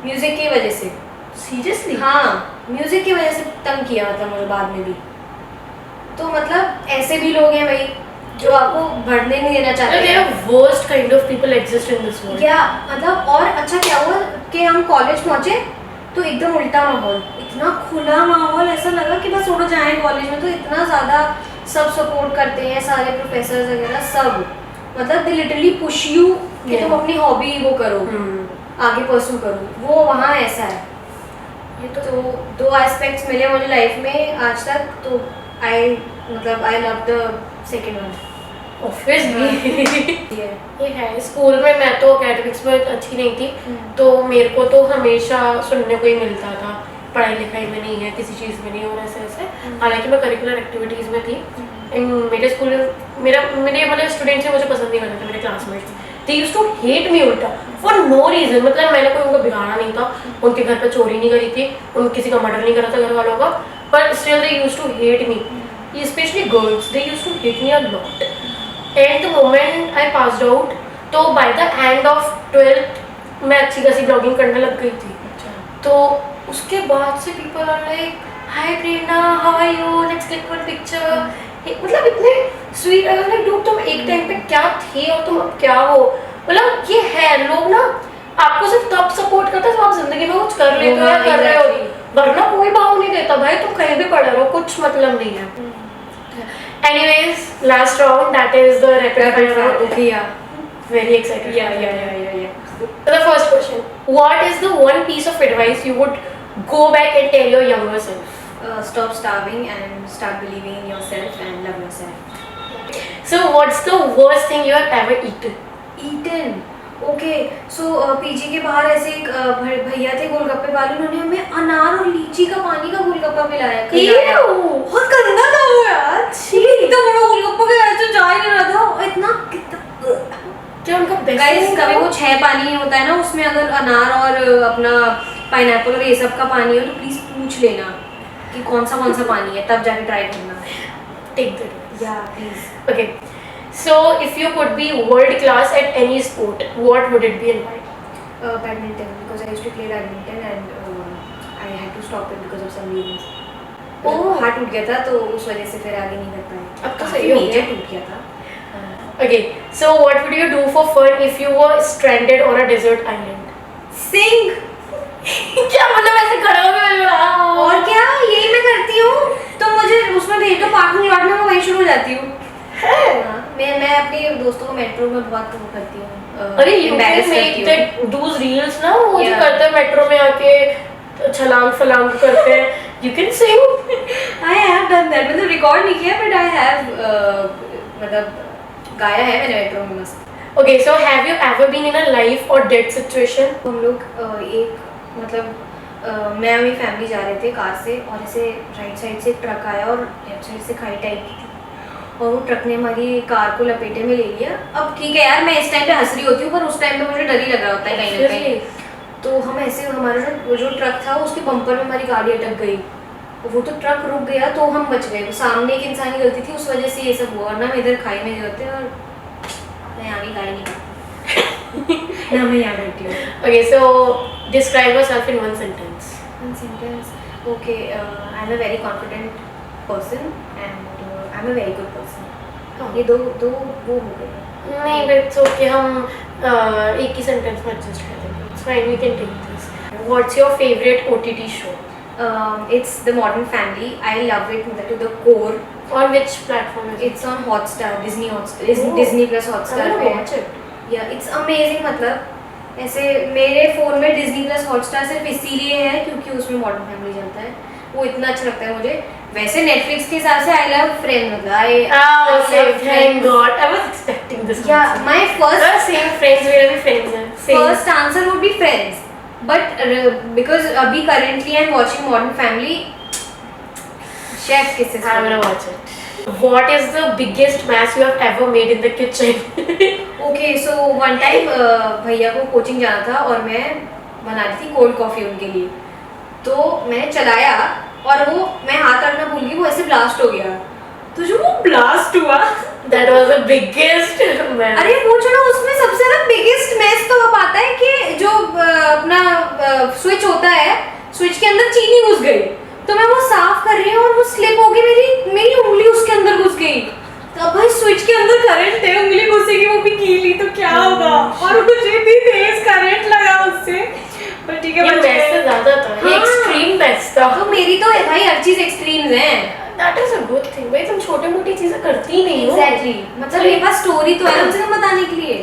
म्यूज़िक की वजह से सीरियसली हाँ म्यूज़िक की वजह से तंग किया मतलब मुझे बाद में भी तो मतलब ऐसे भी लोग हैं भाई जो आपको बढ़ने नहीं देना चाहते हैं worst kind of people exist in this world. क्या मतलब और अच्छा क्या हुआ कि हम कॉलेज पहुँचे तो एकदम उल्टा माहौल इतना खुला माहौल ऐसा लगा कि बस उड़ जाएं कॉलेज में तो इतना ज़्यादा सब सपोर्ट करते हैं सारे प्रोफेसर वगैरह सब मतलब दे लिटरली पुश यू कि तुम अपनी हॉबी वो करो आगे परस्यू करो वो वहाँ ऐसा है। ये तो 2 एस्पेक्ट्स मिले मुझे लाइफ में आज तक तो I love the second one obviously ये ये है। स्कूल में मैं तो एकेडमिक्स में अच्छी नहीं थी, तो मेरे को तो हमेशा सुनने को ही मिलता था पढ़ाई लिखाई में नहीं है, किसी चीज़ में नहीं, और ऐसे ऐसे। हालांकि मैं करिकुलर एक्टिविटीज़ में थी। मेरे स्कूल में मेरे मतलब स्टूडेंट्स मुझे पसंद नहीं करते थे, मेरे classmates. They used to hate me उल्टा फॉर नो रीज़न। मतलब मैंने कोई उनको बिगाड़ा नहीं था, उनके घर पर चोरी नहीं करी थी, उन किसी का मर्डर नहीं करा था घर वालों का, पर still they used to hate me, specially girls. They used to hate me a lot. And the moment I passed out, तो by the end of 12th मैं अच्छी खासी ब्लॉगिंग करने लग गई थी। तो उसके बाद से people are like, hi Prerna, how are you, let's click one picture. मतलब इतने स्वीट। अगर लाइक डूड तुम एक टाइम पे क्या थे और तुम अब क्या हो। मतलब ये है, लोग ना आपको सिर्फ तब सपोर्ट करते हैं जब आप जिंदगी में कुछ कर लेते हो या कर रहे हो, वरना कोई भाव नहीं देता भाई, तुम कहीं भी पड़े रहो, कुछ मतलब नहीं है। Anyways, last round, that is the rapid fire round. Okay, yeah. Very excited. Yeah. So the first question: what is the one piece of advice you would go back and tell your younger self? Stop starving and start believing in yourself and love yourself. So what's the worst thing you have ever eaten? Eaten. Okay so PG के बाहर ऐसे एक भैया थे गोलगप्पे वाले, उन्होंने हमें अनार और लीची का पानी का गोलगप्पा पिलाया। बहुत गंदा था वो यार, इतना बड़ा गोलगप्पा का ऐसे जा ही नहीं रहा था, और इतना क्या उनका गाइस कभी वो 6 पानी होता है ना, उसमें अगर अनार और अपना पाइनएप्पल और ये सब का पानी हो तो प्लीज पूछ लेना कि कौन सा पानी है, तब जाके ट्राई करना। Take that. या please. Okay. So if you could be world class at any sport, what would it be and why? Badminton, because I used to play badminton and I had to stop it because of some reasons. हाथ टूट गया था तो उस वजह से फिर आगे नहीं कर पाए। अब तो सही हो गया। टूट गया था। Okay. So what would you do for fun if you were stranded on a desert island? Sing। क्या मतलब ऐसे खड़े हो गए? और क्या, यही मैं करती हूँ। तो मुझे उसमें भेज दो पार्किंग लॉट में, मैं वहीं शुरू हो जाती हूँ। मैं अपने दोस्तों को मेट्रो में बहुत वो करती हूँ। अरे you can make that those reels ना, वो जो Yeah. करते हैं मेट्रो में आके छलांग फलांग करते हैं, you can sing. I have done that, मतलब रिकॉर्ड नहीं किया but I have मतलब गाया है मैंने मेट्रो में मस्त। Okay, so have you ever been in a life or death situation? हम लोग एक मतलब मैं और मेरी फैमिली जा रहे थे कार से, और ऐसे राइट साइड से ट्रक आया और लेफ्ट साइड से खाई टाइप की थी, और वो ट्रक ने हमारी कार को लपेटे में ले लिया। अब ठीक है यार, मैं इस टाइम पे हंस रही होती हूँ पर उस टाइम पे मुझे डर ही लग रहा होता है कहीं ना कहीं। तो हम ऐसे, हमारा जो ट्रक था उसके बम्पर में हमारी गाड़ी अटक गई, वो तो ट्रक रुक गया तो हम बच गए। सामने एक इंसान की गलती थी, उस वजह से ये सब हुआ, वरना मैं इधर खाई में होते और मैं यहाँ भी गाड़ी नहीं करती ना, मैं यहाँ बैठी हूँ। Okay, so describe yourself in one sentence. One sentence. Okay, I'm a very confident person and I'm a very good person. ये दो वो हो गए। नहीं, but it's okay, हम एक ही sentence में adjust कर देंगे. It's fine, we can take this. What's your favorite OTT show? It's The Modern Family. I love it to the core. On which platform is it? It's on Hotstar, Disney Hotstar, Oh. Disney Plus Hotstar I पे will है। watch it. Yeah, it's amazing। मतलब ऐसे मेरे phone में Disney Plus Hotstar सिर्फ इसीलिए है क्योंकि उसमें मॉडर्न फैमिली चलता है, वो इतना अच्छा लगता है मुझे। वैसे Netflix के हिसाब से I love Friends, मतलब I Okay, love thank God. I was expecting this. Yeah, answer. my first Same friends, मेरा भी friends है. Same. first answer would be Friends, but because अभी currently I'm watching Modern Family, chef kisses। I'm gonna watch it. What is the biggest mess you have ever made in the kitchen? Okay, so one time भैया को coaching जाना था और मैं बना रही थी कोल्ड कॉफ़ी उनके लिए, तो मैं चलाया और वो मैं हाथ रखना भूल गई, वो ऐसे ब्लास्ट हो गया। तो जो वो ब्लास्ट हुआ, That was the biggest mess. अरे वो जो ना उसमें सबसे ना बिगेस्ट मैस तो अब आता है कि जो अपना स्विच होता है, स्विच के अंदर चीनी घुस गई, तो मैं वो साफ कर रही हूँ और वो स्लिप हो गई, मेरी उंगली उसके अंदर घुस गई। तो अब भाई स्विच के अंदर करंट है, उंगली घुसेगी वो भी गीली तो क्या होगा, और मुझे इतनी तेज करंट लगा उससे। पर ठीक है, ये mess से ज़्यादा था, ये extreme mess था। तो मेरी तो भाई हर चीज एक्सट्रीम्स हैं। That is a good thing. भाई तुम छोटे मोटी चीजें करती ही नहीं हो। Exactly, मतलब मेरे पास स्टोरी तो है मुझे बताने के लिए।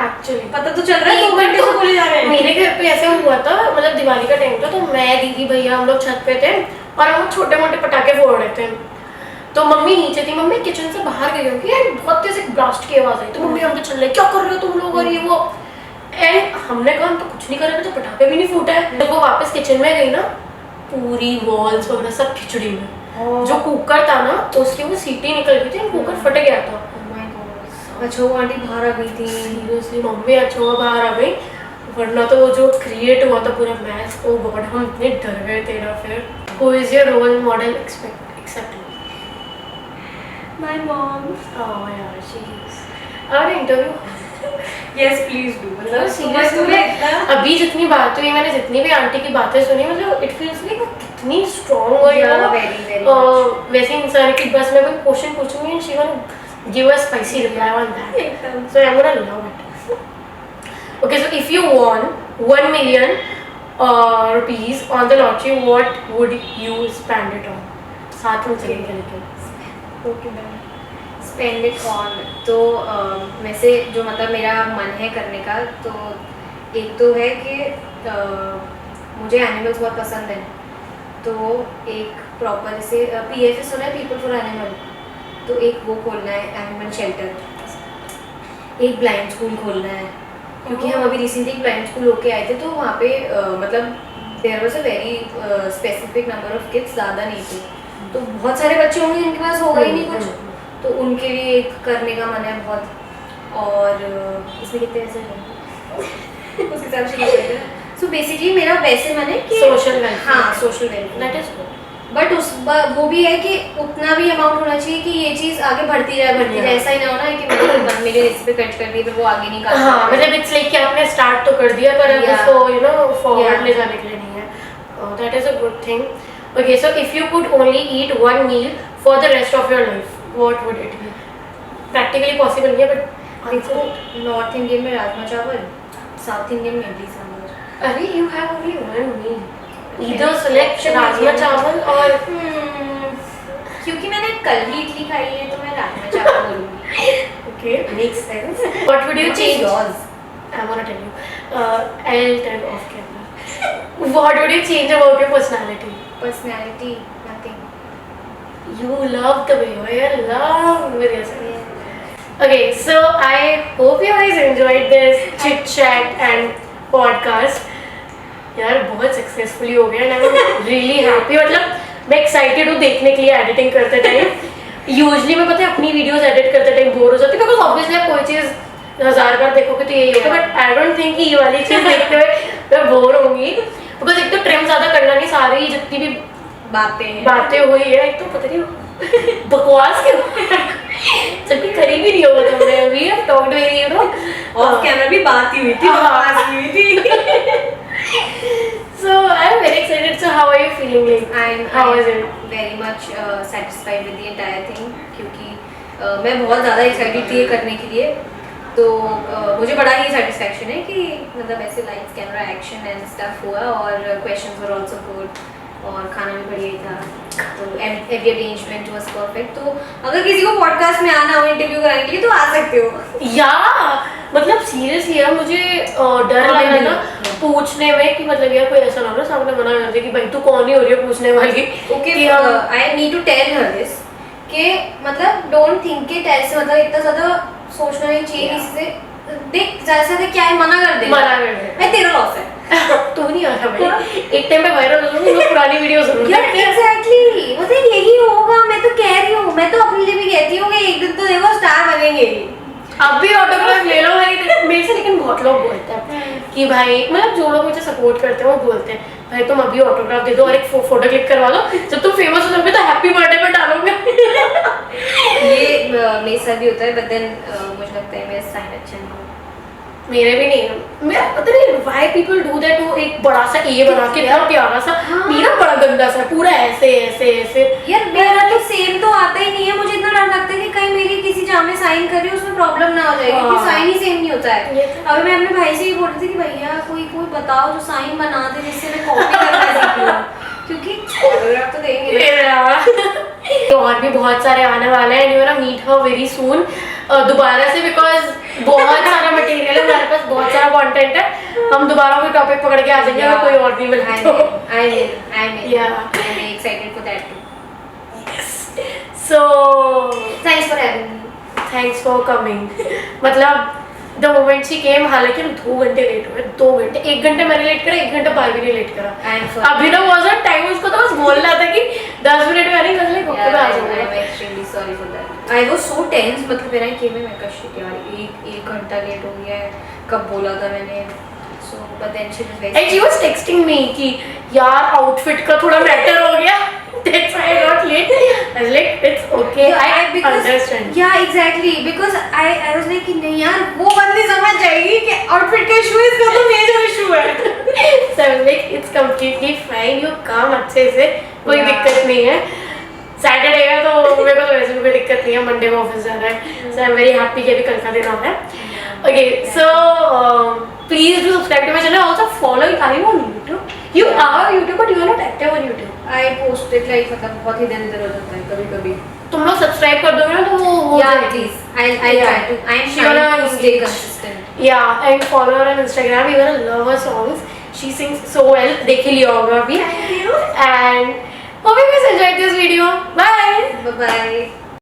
Actually. पता तो चल रहा है 2 घंटे से बोले जा रहे हैं। मेरे घर पे ऐसे हुआ था, मतलब दिवाली का टाइम था, तो मैं दीदी भैया हम लोग छत पे थे और हम छोटे मोटे पटाखे फोड़ रहे थे। तो मम्मी नीचे थी, मम्मी किचन से बाहर गई होगी एंड बहुत तेज एक ब्लास्ट की आवाज आई, तो मम्मी हमसे चल रही क्या कर रहे हो तुम लोग और ये वो, एंड हमने कहा हम तो कुछ नहीं कर रहे, तो पटाखे भी नहीं फूटा है। जब वो वापस किचन में गई ना, पूरी वॉल्स वगैरह सब खिचड़ी में, जो कुकर था ना उसकी वो सीटी निकल गई थी, कुकर फट गया था। अच्छा वो आंटी बाहर आ गई थी। सीरियसली मम्मी अच्छा हुआ बाहर आ गई, वरना तो वो जो क्रिएट हुआ था पूरा मैस, ओ गॉड हम इतने डर गए थे ना। फिर who is your role model except my mom. Oh यार she is our interview. Yes please do. मतलब सीरियसली अभी जितनी बात हुई, मैंने जितनी भी आंटी की बातें सुनी, मतलब इट फील्स लाइक वो कितनी स्ट्रांग हुई है। वैसे इंसान की बस मैं कोई क्वेश्चन पूछूंगी and she will give a spicy reply on that. So I'm gonna love it. Okay, so if you won 1 million rupees on the lottery, what would you spend it on? साथ में चलेंगे लेकिन। Okay ma'am. Spend it on, तो वैसे जो मतलब मेरा मन है करने का, तो एक तो है कि मुझे एनिमल्स बहुत पसंद है, तो एक प्रॉपर से PFA सुना है, पीपल फॉर एनिमल, तो एक वो खोलना है एनिमल शेल्टर, एक ब्लाइंड स्कूल खोलना है, क्योंकि हम अभी रिसेंटली ब्लाइंड स्कूल होके आए थे, तो वहाँ पे मतलब there was a very specific number of kids, ज़्यादा नहीं थे, तो बहुत सारे बच्चे होंगे जिनके पास होगा ही नहीं कुछ, तो उनके लिए एक करने का मन है बहुत। और इसमें कितने ऐसे होंगे उस हिसाब से नहीं। सो बेसिकली मेरा वैसे मन है कि सोशल वेलफेयर। हाँ social welfare, that is good. But वो भी है कि उतना भी अमाउंट होना चाहिए कि ये चीज़ आगे बढ़ती जाए, ऐसा ही ना होना है कि मैंने 1 मिलियन इस पे खर्च कर दी फिर वो आगे नहीं कर। हाँ मतलब इट्स लाइक कि आपने स्टार्ट तो कर दिया पर अब उसको यू नो फॉरवर्ड ले जाने के लिए नहीं है। That is a good thing. Okay, so if you could only eat 1 meal for the rest of your life, what would it be? Practically possible नहीं है बट देखो, नॉर्थ इंडियन में राजमा चावल, साउथ इंडियन में इडली सांभर। अरे you have only 1 meal, either select rajma chawal और क्योंकि मैंने कल ही इडली खाई है तो मैं राजमा चावल बोलूँगी। Okay, makes sense. What would you change? I want to tell you. I'll tell you off camera. What would you change about your personality? Personality, nothing. You love the way you are in love with yourself. Okay, so I hope you guys enjoyed this chit chat and podcast. यार बहुत successfully हो गया and I am really happy. मतलब मैं excited हूँ देखने के लिए एडिटिंग करते टाइम। यूजुअली मैं पता है अपनी वीडियोस एडिट करते टाइम बोर हो जाती, बिकॉज ऑब्वियसली आप कोई चीज़ 1000 बार देखोगे तो यही होगा, बट आई डोंट थिंक कि ये वाली चीज़ देखते हुए मैं बोर होंगी, बिकॉज एक तो ट्रिम ज़्यादा करना नहीं, सारी जितनी भी बातें हुई है, एक तो पता नहीं बकवास क्यों जबकि करीब ही नहीं होगा तुमने अभी talked very you know of camera भी बात ही हुई थी, बकवास ही हुई थी। So I'm very excited. So how are you feeling? Like how is it? Very much satisfied with the entire thing, क्योंकि मैं बहुत ज़्यादा एक्साइटेड थी ये करने के लिए, तो मुझे बड़ा ही सेटिस्फैक्शन है कि मतलब ऐसे lights camera action and stuff हुआ और क्वेश्चंस वर आल्सो गुड और खाना भी बढ़िया ही था, तो एवरी अरेंजमेंट वाज परफेक्ट। तो अगर किसी को पॉडकास्ट में आना हो इंटरव्यू कराने के लिए तो आ सकते हो। या मतलब सीरियसली यार मुझे डर लग रहा था पूछने में कि मतलब यार कोई ऐसा ना हो ना सामने मना कर दे कि भाई तू कौन ही हो रही है पूछने वाली। Okay, I need to tell her this कि मतलब डोंट थिंक इट ऐसे, मतलब इतना ज़्यादा सोचना नहीं चाहिए किसी से। देख जैसा क्या है, मना कर दे मैं तेरा लॉस है तू नहीं आ रहा भाई, एक टाइम पे वायरल हो जाऊंगी, लोग पुरानी वीडियो जरूर यार एग्जैक्टली मतलब यही होगा। मैं तो कह रही हूँ, मैं तो अपने लिए भी कहती हूँ कि एक दिन तो देखो स्टार बनेंगे। अब भी ऑटोग्राफ ले लो भाई मेरे से, लेकिन बहुत लोग बोलते हैं कि भाई मतलब जो लोग मुझे सपोर्ट करते हैं वो बोलते हैं भाई तुम अभी ऑटोग्राफ दे दो और एक फोटो क्लिक करवा लो, जब तुम फेमस हो जाओगे तो हैप्पी बर्थडे पे डालोगे। ये मेरे साथ भी होता है, बट देन मुझे लगता है मेरा साइन अच्छा नहीं, मेरे भी नहीं, मैं पता नहीं व्हाई पीपल डू दैट। वो एक बड़ा सा ए बना के इतना प्यारा सा, मेरा बड़ा गंदा सा पूरा ऐसे ऐसे ऐसे। यार मेरा तो सेम तो आता ही नहीं है, मुझे इतना डर लगता है कि कहीं मेरी किसी जहाँ में साइन कर रही हूँ उसमें प्रॉब्लम ना हो जाएगी, क्योंकि साइन ही सेम नहीं होता है। अभी मैं अपने भाई से ही बोल रही थी कि भैया कोई बताओ जो साइन बना दे जिससे मैं कॉपी करना सीखूं, क्योंकि ऑटोग्राफ तो देंगे तो और भी बहुत सारे आने वाले हैं, you want meet her very soon दोबारा से, बिकॉज बहुत सारा मटेरियल है हमारे पास, बहुत सारा कंटेंट है। हम दोबारा कोई टॉपिक पकड़ के आ जाएंगे अगर कोई और नहीं मिला तो। I'm excited for that too. So for having me. Thanks for coming. मतलब द मोमेंट शी केम, हालांकि हम 2 घंटे लेट हुए, 2 घंटे, 1 घंटे मैंने लेट करा, 1 घंटा बार भी नहीं लेट करा. अभिनव वाज ऑन टाइम, उसको तो बस बोलना था कि 10 मिनट में आने का, लाइक ओके मैं आ जाऊंगा. I'm extremely sorry for that. I was so tense, मतलब मेरा ही मैं कहा shit यार, एक घंटा लेट हो गया है, कब बोला था मैंने. So but then she was very. And she was texting me कि यार आउटफिट का थोड़ा मैटर हो गया. That's why I got late. I was like, it's okay. Yeah, I understand. Yeah, exactly. Because I was like कि नहीं यार, वो बंदी समझ जाएगी कि आउटफिट का इशू इसका तो मेजर इशू है. So I was like, it's completely fine. You काम अच्छे से, कोई दिक्कत नहीं है. सैटरडे है तो मेरे को तो वैसे भी कोई दिक्कत नहीं है, मंडे को ऑफिस जाना है. So I'm very happy कि अभी कल का दिन आता है. Okay, so please do subscribe to my channel. Also follow. Are you on YouTube? You are on YouTube, but you are not active on YouTube. I post it like मतलब बहुत ही दिन हो जाता है कभी-कभी. तुम लोग सब्सक्राइब कर दोगे ना तो वो हो Yeah, please. I'll try to. I'm trying to stay consistent. Yeah, and follow her on Instagram. You're gonna love her songs. She sings so well. देख ही लिया होगा अभी. Thank you. And hope you guys enjoyed this video. Bye. Bye bye.